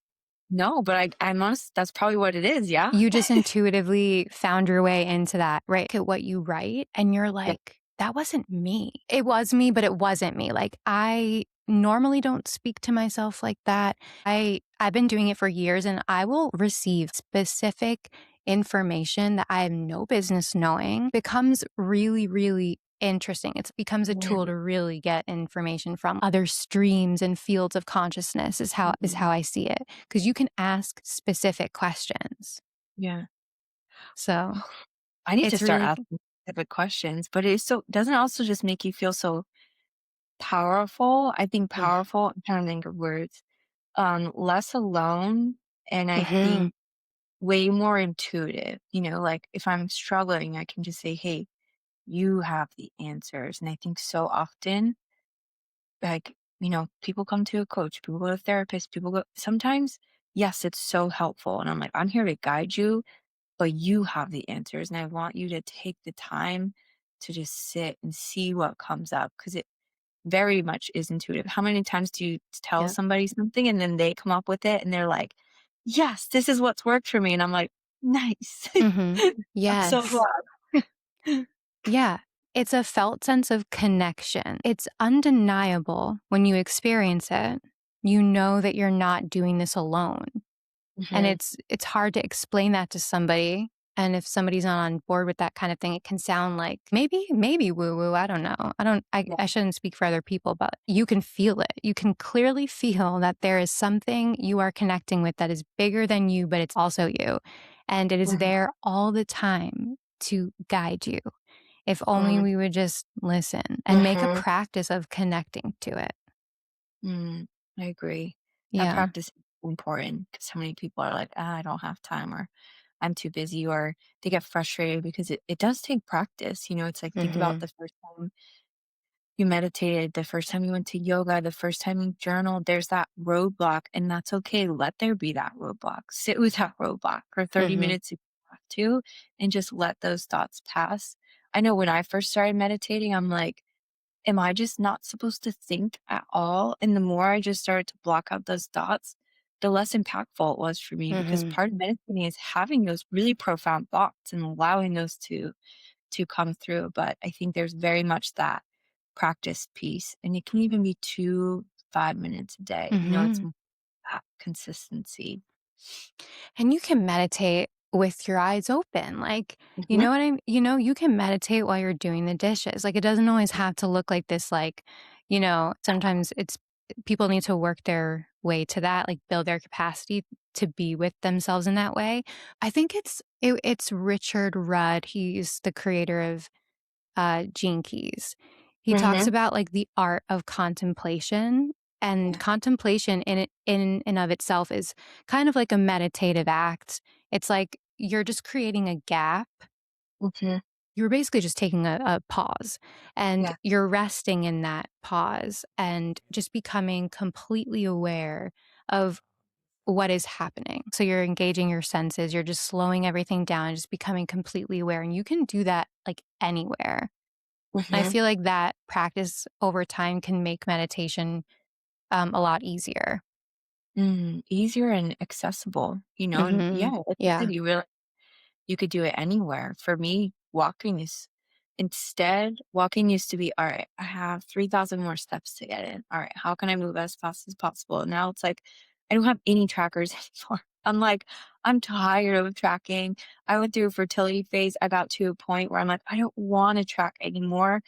No, but I'm honest, that's probably what it is, yeah? You just intuitively found your way into that, right? Look at what you write and you're Yeah. like, that wasn't me. It was me, but it wasn't me. Like I normally don't speak to myself like that. I've been doing it for years and I will receive specific information that I have no business knowing. Becomes really, really interesting. It becomes a tool Yeah. to really get information from other streams and fields of consciousness is how Mhm. I see it because you can ask specific questions. Yeah. So I need to it's start really, asking specific questions, but it's so doesn't it also just make you feel so powerful? I think mm, powerful, I'm trying to think of words, less alone, and I mhm, think way more intuitive, like, if I'm struggling, I can just say, "Hey, you have the answers," and I think so often, like, people come to a coach, people go to a therapist, people go sometimes, yes, it's so helpful, and I'm like, "I'm here to guide you, but you have the answers, and I want you to take the time to just sit and see what comes up because it very much is intuitive." How many times do you tell yeah, somebody something and then they come up with it and they're like, "Yes, this is what's worked for me," and I'm like, "Nice." mhm, I'm so yes, glad. yeah. It's a felt sense of connection. It's undeniable when you experience it. You know that you're not doing this alone. And Mhm. it's hard to explain that to somebody, and if somebody's not on board with that kind of thing, it can sound like maybe woo-woo, I don't know. Yeah. I shouldn't speak for other people, but you can feel it. You can clearly feel that there is something you are connecting with that is bigger than you, but it's also you. And it is Mhm. there all the time to guide you. If only Mm. we would just listen and make a Mhm. practice of connecting to it. Mm. I agree. That Yeah. practice is important because so many people are like, "Ah, I don't have time," or "I'm too busy," or they get frustrated because it does take practice, it's like, think about Mhm. the first time you meditated, the first time you went to yoga, the first time you journaled, there's that roadblock, and that's okay. Let there be that roadblock. Sit with that roadblock for 30 Mhm. minutes if you have to, and just let those thoughts pass. I know when I first started meditating, I'm like, am I just not supposed to think at all? And the more I just started to block out those thoughts, the less impactful it was for me because Mhm. part of meditating is having those really profound thoughts and allowing those to come through. But I think there's very much that practice piece. And it can even be 5 minutes a day. It's Mhm. that consistency. And you can meditate with your eyes open. Like, you Mhm. know what you can meditate while you're doing the dishes. Like it doesn't always have to look like this sometimes it's people need to work their way to that, like build their capacity to be with themselves in that way. I think it's Richard Rudd. He's the creator of Gene Keys. He talks Mhm. about like the art of contemplation, and Yeah. contemplation in and of itself is kind of like a meditative act. It's like you're just creating a gap. Mhm. You're basically just taking a pause and Yeah. you're resting in that pause and just becoming completely aware of what is happening. So you're engaging your senses, you're just slowing everything down, just becoming completely aware. And you can do that like anywhere. I Mhm. feel like that practice over time can make meditation, a lot easier. Easier and accessible, and yeah, Mhm. like you said, Yeah. you could do it anywhere. For me, walking used to be, all right, I have 3,000 more steps to get in. All right, how can I move as fast as possible? Now it's like, I don't have any trackers anymore. I'm like, I'm tired of tracking. I went through a fertility phase. I got to a point where I'm like, I don't want to track anymore.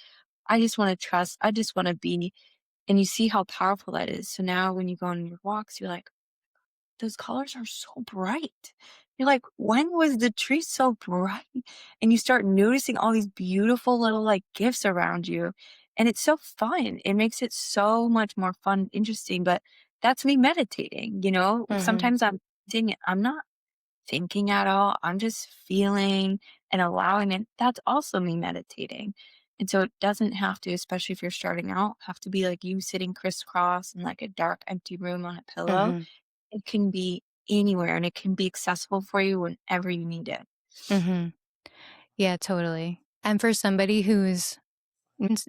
I just want to trust. I just want to be. And you see how powerful that is. So now when you go on your walks, you're like, those colors are so bright. You're like, when was the tree so bright? And you start noticing all these beautiful little like gifts around you. And it's so fun. It makes it so much more fun, interesting. But that's me meditating, Mhm. Sometimes I'm not thinking at all. I'm just feeling and allowing it. That's also me meditating. And so it doesn't have to, especially if you're starting out, have to be like you sitting crisscross in like a dark, empty room on a pillow. Mhm. It can be anywhere and it can be accessible for you whenever you need it. Mhm. Yeah, totally. And for somebody who's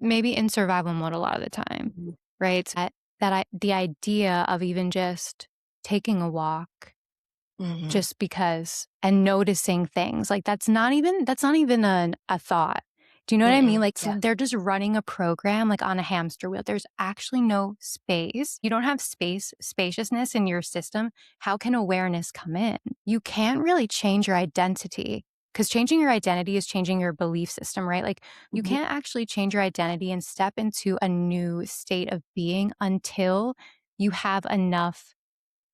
maybe in survival mode a lot of the time, Mhm. right? The idea of even just taking a walk Mhm. just because and noticing things, like, that's not even a thought. Do you know what I mean? Mm-mm. Like, Yeah. they're just running a program, like, on a hamster wheel. There's actually no space. You don't have spaciousness in your system. How can awareness come in? You can't really change your identity because changing your identity is changing your belief system, right? Like, you Mhm. can't actually change your identity and step into a new state of being until you have enough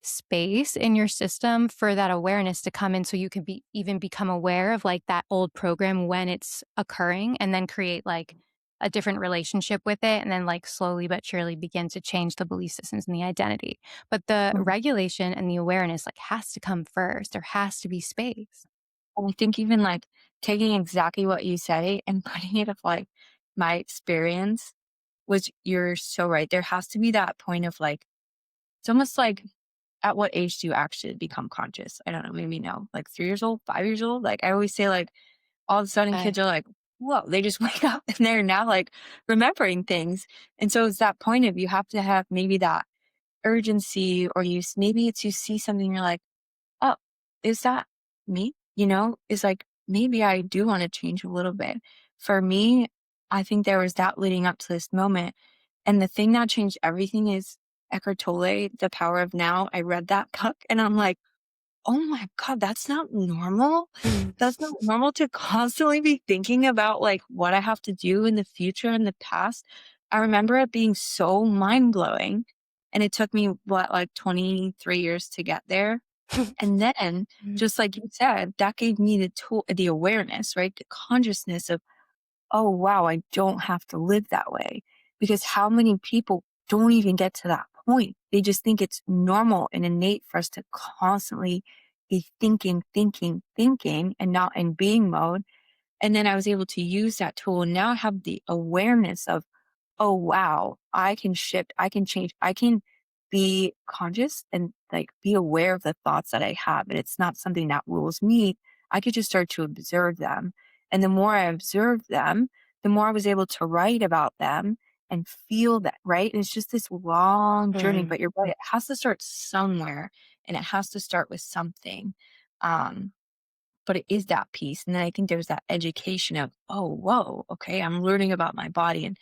space in your system for that awareness to come in so you can even become aware of like that old program when it's occurring and then create like a different relationship with it and then like slowly but surely begin to change the belief systems and the identity. But the Mhm. regulation and the awareness like has to come first. There has to be space. And I think even, like, taking exactly what you say and putting it of, like, my experience, which you're so right. There has to be that point of, like, it's almost like, at what age do you actually become conscious? I don't know, maybe no, like 3 years old, 5 years old? Like, I always say, like, all of a sudden I kids are like, "Whoa," they just wake up and they're now, like, remembering things, and so it's that point of you have to have maybe that urgency, or maybe it's you see something, you're like, "Oh, is that me?" You know? It's like, maybe I do wanna change a little bit. For me, I think there was that leading up to this moment, and the thing that changed everything is Eckhart Tolle, The Power of Now. I read that book, and I'm like, "Oh my god, that's not normal. That's not normal to constantly be thinking about, like, what I have to do in the future and the past." I remember it being so mind-blowing, and it took me, what, like, 23 years to get there? And then, just like you said, that gave me the awareness, right? The consciousness of, "Oh, wow, I don't have to live that way." Because how many people don't even get to that point? They just think it's normal and innate for us to constantly be thinking, thinking, thinking, and not in being mode. And then I was able to use that tool, and now I have the awareness of, "Oh, wow, I can shift, I can change, I can be conscious and, like, be aware of the thoughts that I have, and it's not something that rules me." I could just start to observe them, and the more I observed them, the more I was able to write about them and feel that, right? And it's just this long journey, Mhm. but you're right, it has to start somewhere, and it has to start with something, um, but it is that piece, and then I think there's that education of, "Oh, whoa, okay, I'm learning about my body and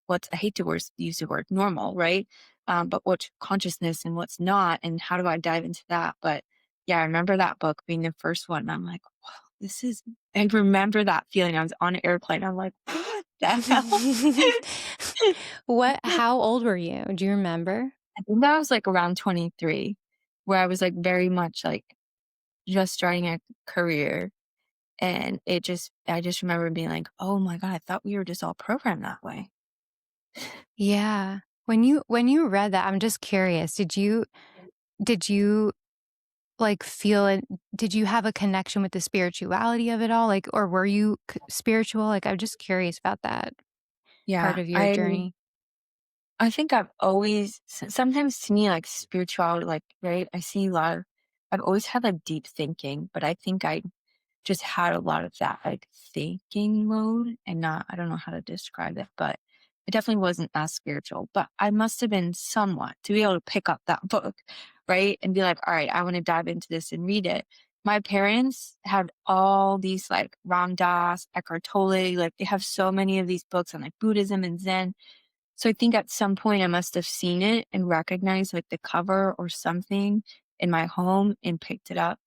what's," I hate to use the word normal, right? But what's consciousness and what's not, and how do I dive into that? But yeah, I remember that book being the first one. And I'm like, wow, this is, I remember that feeling. I was on an airplane. I'm like, what the hell? How old were you? Do you remember? I think that was like around 23, where I was like very much like just starting a career. And I just remember being like, oh my God, I thought we were just all programmed that way. Yeah. When you read that, I'm just curious, did you like feel it? Did you have a connection with the spirituality of it all? Like, or were you spiritual? Like, I'm just curious about that part Yeah. of your journey. I think I've always sometimes to me, like, spirituality, like, right, I see a lot of I've always had, like, deep thinking, but I think I just had a lot of that, like, thinking mode, and not, I don't know how to describe it, but it definitely wasn't as spiritual, but I must have been somewhat to be able to pick up that book, right, and be like, "Alright, I wanna dive into this and read it." My parents had all these, like, Ram Dass, Eckhart Tolle, like, they have so many of these books on, like, Buddhism and Zen, so I think at some point I must have seen it and recognized, like, the cover or something in my home and picked it up.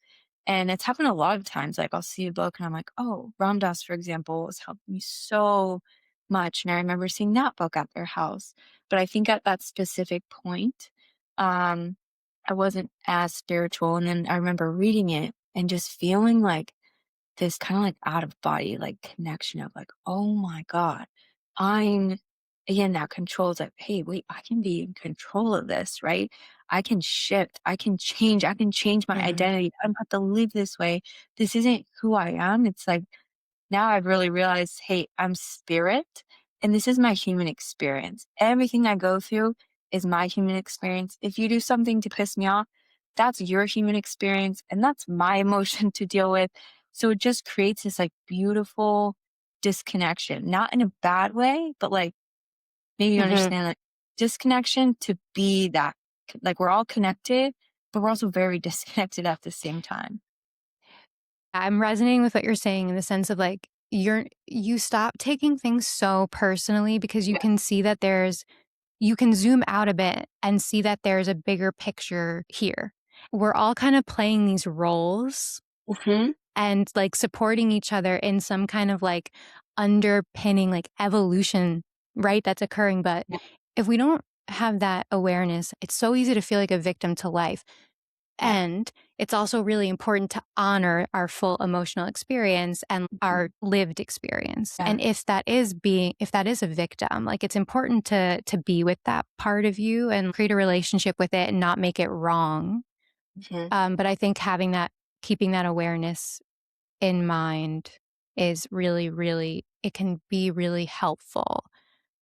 And it's happened a lot of times. Like, I'll see a book and I'm like, "Oh, Ram Dass, for example, has helped me so much." And I remember seeing that book at their house. But I think at that specific point, um, I wasn't as spiritual. And then I remember reading it and just feeling like this kinda, like, out of body, like, connection of, like, "Oh my god, I'm," again, that control is like, "Hey, wait, I can be in control of this, right? I can shift, I can change my Mhm. identity. I don't have to live this way. This isn't who I am." It's like, now I've really realized, hey, I'm spirit, and this is my human experience. Everything I go through is my human experience. If you do something to piss me off, that's your human experience, and that's my emotion to deal with. So it just creates this, like, beautiful disconnection, not in a bad way, but like maybe you Mhm. understand like disconnection to be that like we're all connected, but we're also very disconnected at the same time. I'm resonating with what you're saying in the sense of like you stop taking things so personally because you Yeah. can see that you can zoom out a bit and see that there's a bigger picture here. We're all kind of playing these roles Hmm. and like supporting each other in some kind of like underpinning like evolution, right? That's occurring. But Yeah. if we don't have that awareness, it's so easy to feel like a victim to life. Yeah. And it's also really important to honor our full emotional experience and Mhm. our lived experience. Yeah. And if that is a victim, like it's important to be with that part of you and create a relationship with it and not make it wrong. Hmm. But I think keeping that awareness in mind is really, really, it can be really helpful.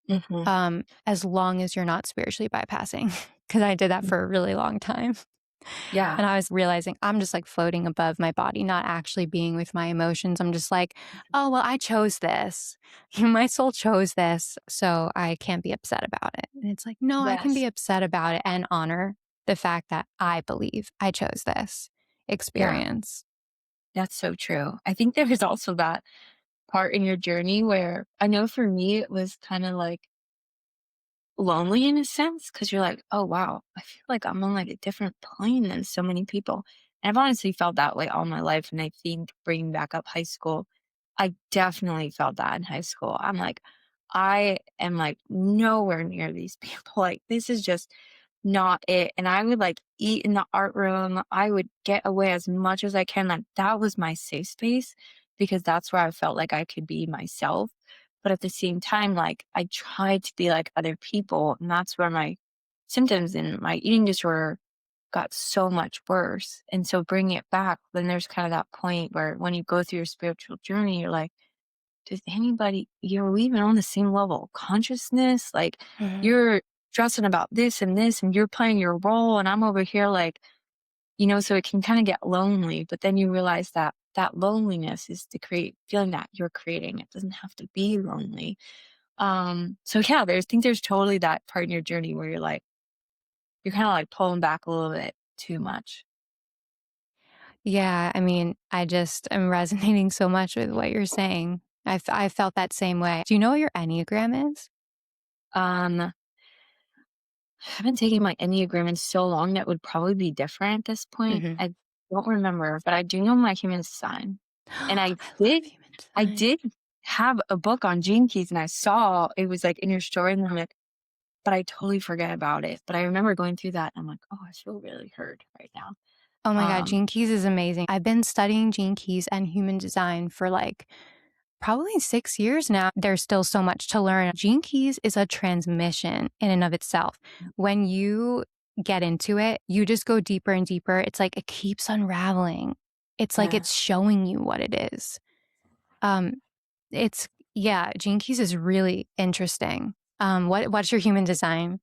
Hmm. As long as you're not spiritually bypassing. Cause I did that for a really long time. Yeah. And I was realizing I'm just like floating above my body, not actually being with my emotions. I'm just like, oh, well, I chose this. My soul chose this. So I can't be upset about it. And it's like, no, I can be Yes. upset about it and honor the fact that I believe I chose this Yeah. experience. That's so true. I think there is also that part in your journey where I know for me, it was kind of like lonely in a sense because you're like, oh, wow, I feel like I'm on like a different plane than so many people. And I've honestly felt that way all my life. And I think bringing back up high school, I definitely felt that in high school. I'm like, I am like nowhere near these people. Like, this is just not it. And I would like eat in the art room. I would get away as much as I can. Like, that was my safe space because that's where I felt like I could be myself. But at the same time, like, I tried to be like other people, and that's where my symptoms and my eating disorder got so much worse. And so bringing it back, then there's kind of that point where when you go through your spiritual journey, you're like, does anybody, you're we even on the same level of consciousness? Like, Mhm. you're stressing about this, and you're playing your role, and I'm over here like, so it can kind of get lonely, but then you realize that that loneliness is to create feeling that you're creating. It doesn't have to be lonely. So yeah, there's totally that part in your journey where you're like, you're kind of like pulling back a little bit too much. Yeah. I mean, I just am resonating so much with what you're saying. I felt that same way. Do you know what your Enneagram is? I haven't taken my Enneagram in so long that would probably be different at this point. Hmm. I don't remember, but I do know my human design. And I love human I design. did have a book on Gene Keys and I saw it was like in your story and I'm like, but I totally forget about it. But I remember going through that and I'm like, oh, I feel really heard right now. Oh my God, Um, Gene Keys is amazing. I've been studying Gene Keys and human design for like probably 6 years now. There's still so much to learn. Gene Keys is a transmission in and of itself. When you get into it, you just go deeper and deeper. It's like it keeps unraveling. It's like yeah. it's showing you what it is. Um, it's yeah, Gene Keys is really interesting. What's your human design?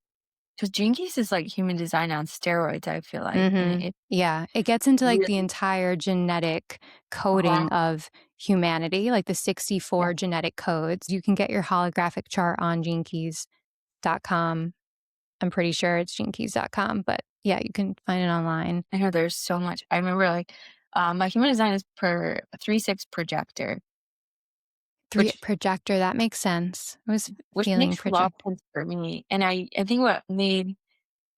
Because Gene Keys is like human design on steroids, I feel like. And Mhm. it Yeah, it gets into, like, the really, entire genetic coding uh-huh. of humanity, like the Yeah. 64 genetic codes. You can get your holographic chart on genekeys.com. I'm pretty sure it's genekeys.com, but yeah, you can find it online. I know there's so much. I remember like my human design is per 3-6 projector, 3 which projector, that makes sense. I was feeling makes a lot project. of sense for me. And I think what made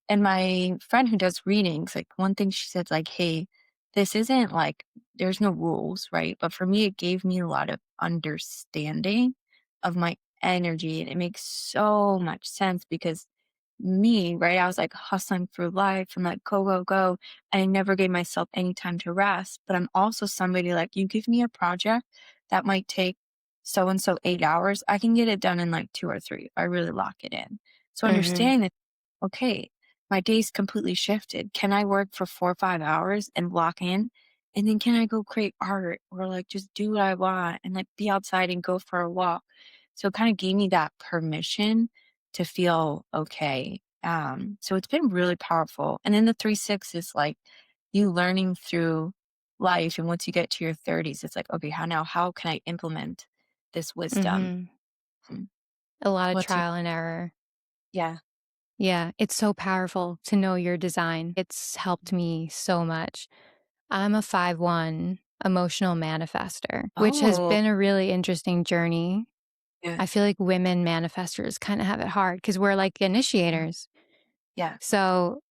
and my friend who does readings, like one thing she said, like, hey, this isn't like there's no rules, right? But for me, it gave me a lot of understanding of my energy. And it makes so much sense because me, right? I was like hustling through life and like go, go, go. And I never gave myself any time to rest. But I'm also somebody like you give me a project that might take so and so 8 hours, I can get it done in like 2 or 3 if I really lock it in. So Mhm. understanding that, okay, my day's completely shifted. Can I work for 4 or 5 hours and block in? And then can I go create art or like just do what I want and like be outside and go for a walk? So it kind of gave me that permission to feel okay. So it's been really powerful. And then the 3-6 is like you learning through life. And once you get to your 30s, it's like, okay, how can I implement? this wisdom. Mhm. Hmm. A lot of What's your trial and error. Yeah. Yeah, it's so powerful to know your design. It's helped me so much. I'm a 5/1 emotional manifester, which has Oh, been a really interesting journey. yeah. I feel like women manifestors kinda have it hard because 'cause we're like Yeah. initiators. Yeah. So,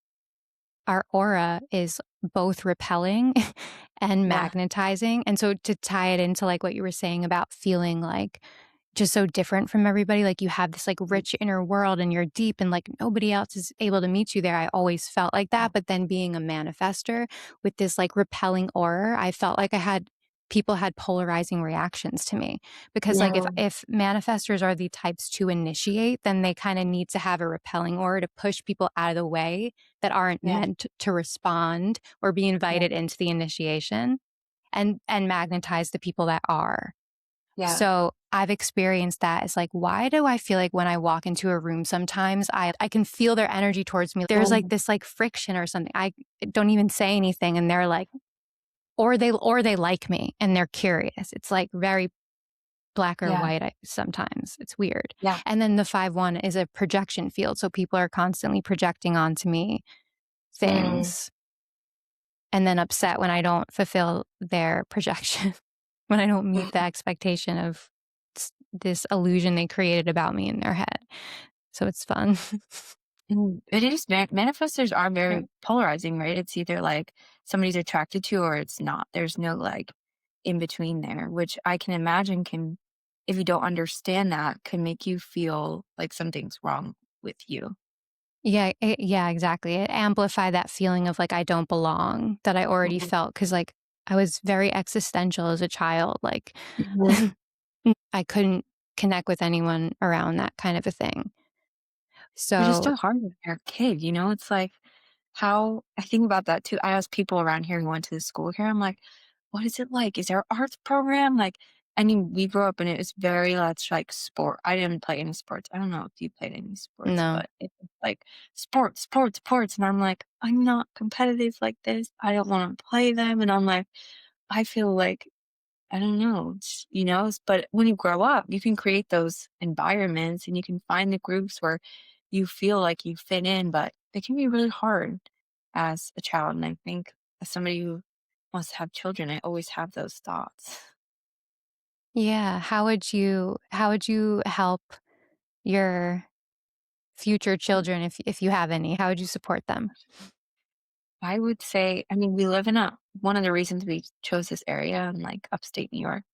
our aura is both repelling and Yeah. magnetizing, and so to tie it into, like, what you were saying about feeling, like, just so different from everybody, like, you have this, like, Mm, rich inner world and you're deep and, like, nobody else is able to meet you there. I always felt like yeah. that, but then being a manifester with this, like, repelling aura, I felt like I had people had polarizing reactions to me because, like, Yeah. if manifestors are the types to initiate, then they kinda need to have a repelling aura to push people out of the way that aren't Yeah. meant to respond or be Yeah. invited into the initiation and magnetize the people that are. Yeah. So, I've experienced that. It's like, why do I feel like when I walk into a room sometimes I can feel their energy towards me. There's like Um, this like friction or something. I don't even say anything and they're like or they like me and they're curious. It's like very black or yeah. white sometimes. It's weird. Yeah. And then the 5/1 is a projection field. So people are constantly projecting onto me Mm. things and then upset when I don't fulfill their projection, when I don't meet the expectation of this illusion they created about me in their head. So it's fun. It is manifestors are Yeah. very polarizing, right? It's either like somebody's attracted to or it's not. There's no like in between there, which I can imagine can, if you don't understand that, can make you feel like something's wrong with you. Yeah, yeah, exactly. It amplified that feeling of like I don't belong that I already Mhm. felt because like I was very existential as a child. Like Mhm. I couldn't connect with anyone around that kind of a thing. But it's So so hard when you're a kid, you know? It's like how I think about that too. I ask people around here who went to the school here, I'm like, "What is it like? Is there arts program?" Like, I mean, we grew up and it was very much like sport. I didn't play any sports. I don't know if you played any sports, no. but it was like sports, sports, sports. And I'm like, I'm not competitive like this. I don't want to play them. And I'm like, I feel like I don't know, but when you grow up, you can create those environments and you can find the groups where you feel like you fit in, but it can be really hard as a child. And I think as somebody who wants to have children, I always have those thoughts. Yeah. How would you help your future children if you have any? How would you support them? I would say, I mean, we live in one of the reasons we chose this area in like upstate New York,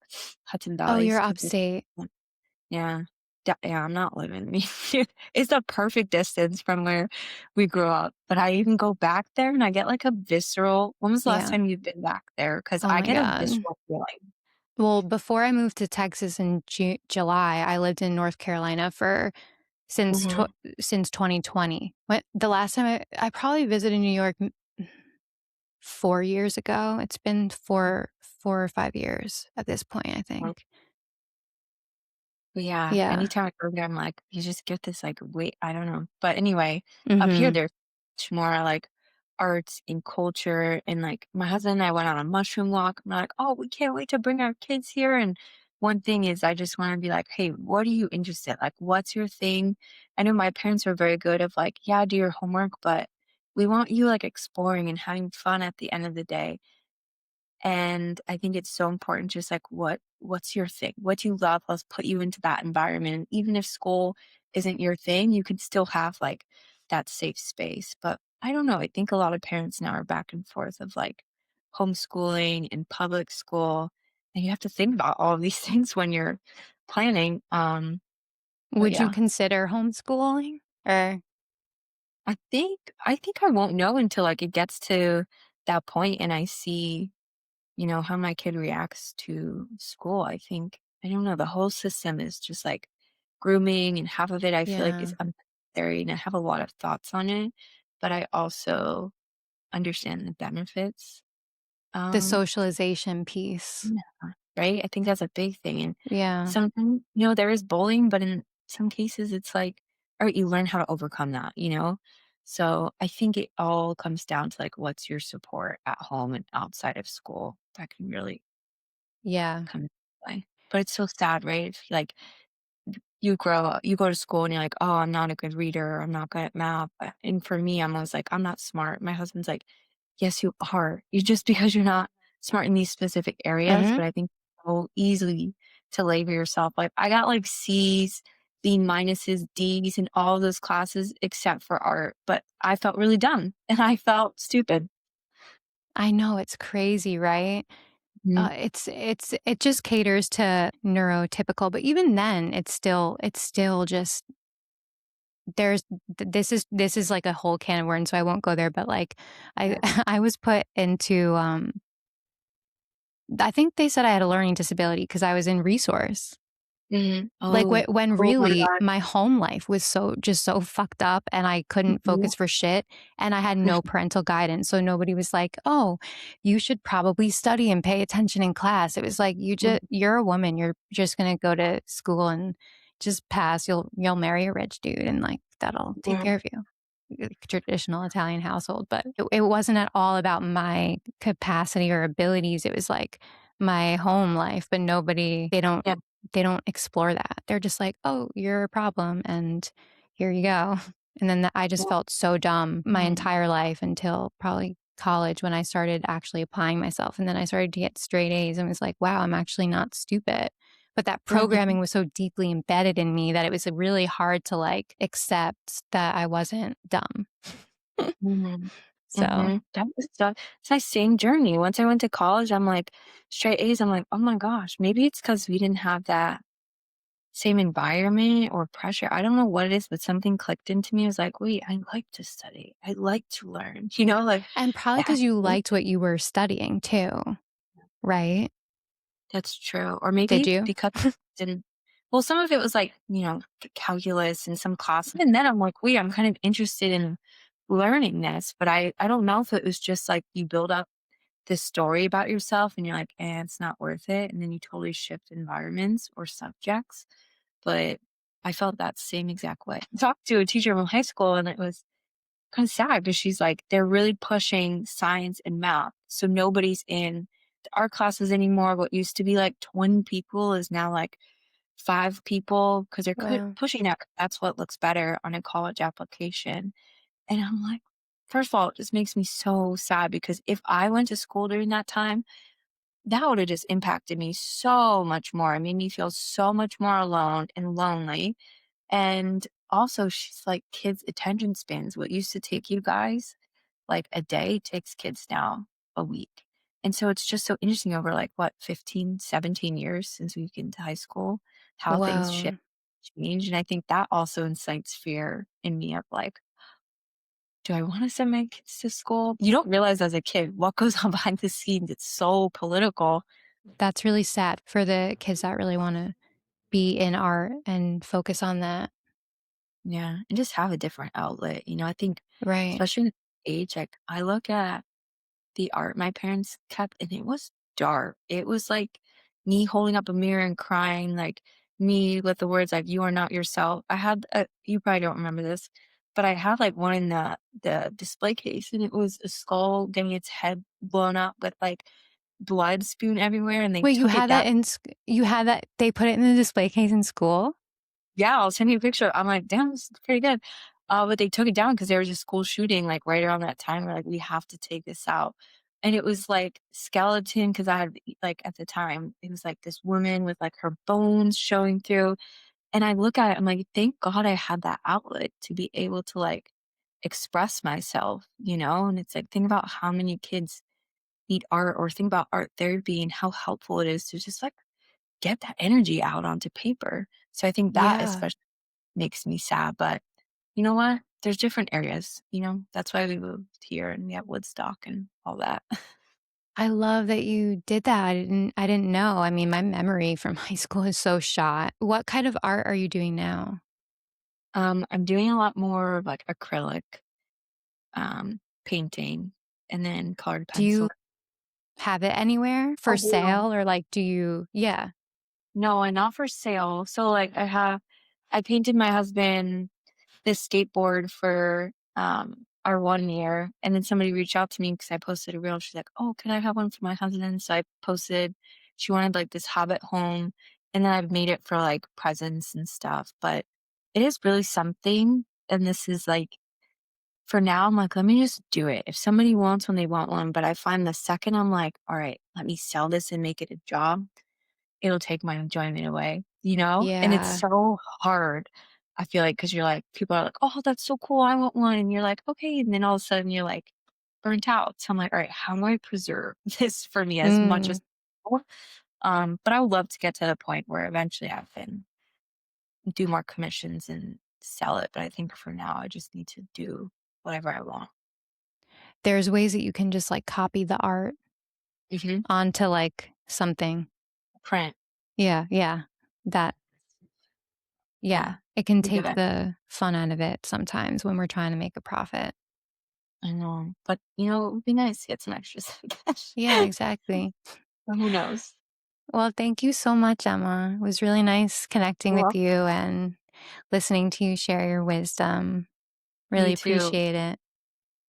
Hudson Oh, Valley, is you're because upstate. yeah. Yeah, I'm not living it's the perfect distance from where we grew up, but I even go back there and I get, like, a visceral when was the last Yeah. time you've been back there? Because Oh I my get a god. visceral feeling. Well, before I moved to Texas in July, I lived in North Carolina for since Mhm. since 2020. What the last time I probably visited New York 4 years ago. It's been 4 or 5 years at this point, I think. But yeah, Yeah. anytime I go there, I'm like, you just get this like, wait, I don't know. But anyway, up here Mhm. there's much more like arts and culture. And like my husband and I went on a mushroom walk. I'm like, oh, we can't wait to bring our kids here. And one thing is I just want to be like, hey, what are you interested? Like, what's your thing? I know my parents were very good of like, yeah, do your homework, but we want you like exploring and having fun at the end of the day. And I think it's so important just like what's your thing? What do you love? Let's put you into that environment. Even if school isn't your thing, you can still have like that safe space. But I don't know. I think a lot of parents now are back and forth of like homeschooling and public school. And you have to think about all of these things when you're planning. But Would you yeah, consider homeschooling? Or I think I won't know until like it gets to that point and I see how my kid reacts to school. I think, I don't know, the whole system is just like grooming, and half of it I feel like is yeah, unnecessary. And I have a lot of thoughts on it, but I also understand the benefits. the Um, socialization piece. yeah, right? I think that's a big thing. And Yeah. sometimes, there is bullying, but in some cases, it's like, all right, you learn how to overcome that. So I think it all comes down to like, what's your support at home and outside of school that can really Yeah. come into play. But it's so sad, right? If, like, you grow up you go to school and you're like, "Oh, I'm not a good reader, I'm not good at math," and for me, I'm always like, "I'm not smart." My husband's like, "Yes, you are. You just because you're not smart in these specific areas," Mhm. but I think so easily to label yourself, like, I got, like, C's, B minuses, D's in all of those classes except for art, but I felt really dumb, and I felt stupid. I know, it's crazy, right? Mhm, It just caters to neurotypical, but even then, it's still just there's this is like a whole can of worms, so I won't go there, but, like, I yeah. I was put into, I think they said I had a learning disability because I was in resource. Mhm. Like, Oh. when Oh my really god. my home life was so fucked up and I couldn't Mhm. focus for shit, and I had no parental guidance, so nobody was like, "Oh, you should probably study and pay attention in class." It was like, you're a woman, you're just gonna go to school and just pass, you'll marry a rich dude, and, like, that'll take Yeah. care of you. Traditional Italian household, but it wasn't at all about my capacity or abilities, it was, like, my home life, but nobody Yeah. they don't explore that. They're just like, "Oh, you're a problem, and here you go." And then I just felt so dumb my Mhm. entire life until probably college when I started actually applying myself, and then I started to get straight A's and was like, "Wow, I'm actually not stupid." But that Mhm. programming was so deeply embedded in me that it was really hard to, like, accept that I wasn't dumb. Mhm. So Mhm. That was it's my same journey. Once I went to college, I'm like, straight A's, I'm like, "Oh my gosh, maybe it's because we didn't have that same environment or pressure." I don't know what it is, but something clicked into me. I was like, "Wait, I like to study. I like to learn." Like, and probably it has because you to liked what you were studying too, right? That's true. Or Did maybe you? because didn't well, some of it was like, calculus and some classes. And then I'm like, wait, I'm kind of interested in learning this, but I don't know if it was just like you build up this story about yourself and you're like, it's not worth it. And then you totally shift environments or subjects. But I felt that same exact way. I talked to a teacher from high school and it was kind of sad because she's like, they're really pushing science and math. So nobody's in the art classes anymore. What used to be like 20 people is now like 5 people because they're Wow. pushing that. That's what looks better on a college application. And I'm like, first of all, it just makes me so sad because if I went to school during that time, that would have just impacted me so much more. It made me feel so much more alone and lonely. And also, she's like, kids' attention spans, what used to take you guys like a day takes kids now a week. And so it's just so interesting over like what, 15, 17 years since we get into high school, how things shift, Wow. change. And I think that also incites fear in me of like, do I want to send my kids to school? You don't realize as a kid what goes on behind the scenes. It's so political. That's really sad for the kids that really wanna be in art and focus on that. Yeah. And just have a different outlet. I think, Right. especially in age, like I look at the art my parents kept, and it was dark. It was like me holding up a mirror and crying, like me with the words like "You are not yourself." I had you probably don't remember this, but I had like one in the display case, and it was a skull getting its head blown up with like blood spewing everywhere, and they Wait, took it down. you had that they put it in the display case in school? Yeah, I'll send you a picture. I'm like, "Damn, this is pretty good." But they took it down because there was a school shooting, like, right around that time. We're like, "We have to take this out." And it was, like, skeleton because I had like, at the time, it was, like, this woman with, like, her bones showing through, and I look at it, I'm like, "Thank God I had that outlet to be able to, like, express myself," you know? And it's like, think about how many kids need art or think about art therapy and how helpful it is to just, like, get that energy out onto paper. So I think that Yeah. especially makes me sad, but you know what? There's different areas, that's why we moved here and we have Woodstock and all that. I love that you did that. I didn't know. I mean, my memory from high school is so shot. What kind of art are you doing now? I'm doing a lot more of like acrylic, painting, and then colored Do you pencil. have it anywhere for Oh, no. sale or, like, do you yeah. No, and not for sale. So like I painted my husband this skateboard for our 1 year, and then somebody reached out to me because I posted a reel. She's like, "Oh, can I have one for my husband?" So I posted. She wanted like this Hobbit home, and then I've made it for, like, presents and stuff, but it is really something, and this is, like for now, I'm like, "Let me just do it." If somebody wants one, they want one, but I find the second I'm like, "Alright, let me sell this and make it a job," it'll take my enjoyment away, you know? And it's Yeah. so hard, I feel like, because 'cause you're like people are like, "Oh, that's so cool, I want one," and you're like, "Okay," and then all of a sudden you're, like, burnt out. So I'm like, "Alright, how do I preserve this for me as much Mm. as possible?" But I would love to get to the point where eventually I can do more commissions and sell it, but I think for now, I just need to do whatever I want. There's ways that you can just, like, copy the art Mhm. onto, like, something. Print. Yeah, yeah. That Yeah. yeah. It can Be good take at the fun out of it sometimes when we're trying to make a profit. I know, but, it would be nice to get some extras, I guess. Yeah, exactly. But who knows? Well, thank you so much, Emma. It was really nice connecting You're with you welcome. and listening to you share your wisdom. Me Really too. appreciate it.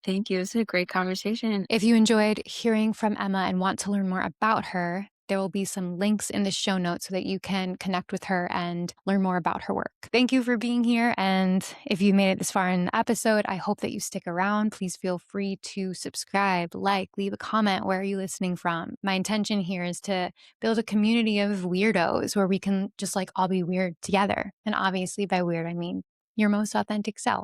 Thank you. This is a great conversation. If you enjoyed hearing from Emma and want to learn more about her, there will be some links in the show notes so that you can connect with her and learn more about her work. Thank you for being here. And if you made it this far in the episode, I hope that you stick around. Please feel free to subscribe, like, leave a comment. Where are you listening from? My intention here is to build a community of weirdos where we can just like all be weird together. And obviously, by weird, I mean your most authentic self.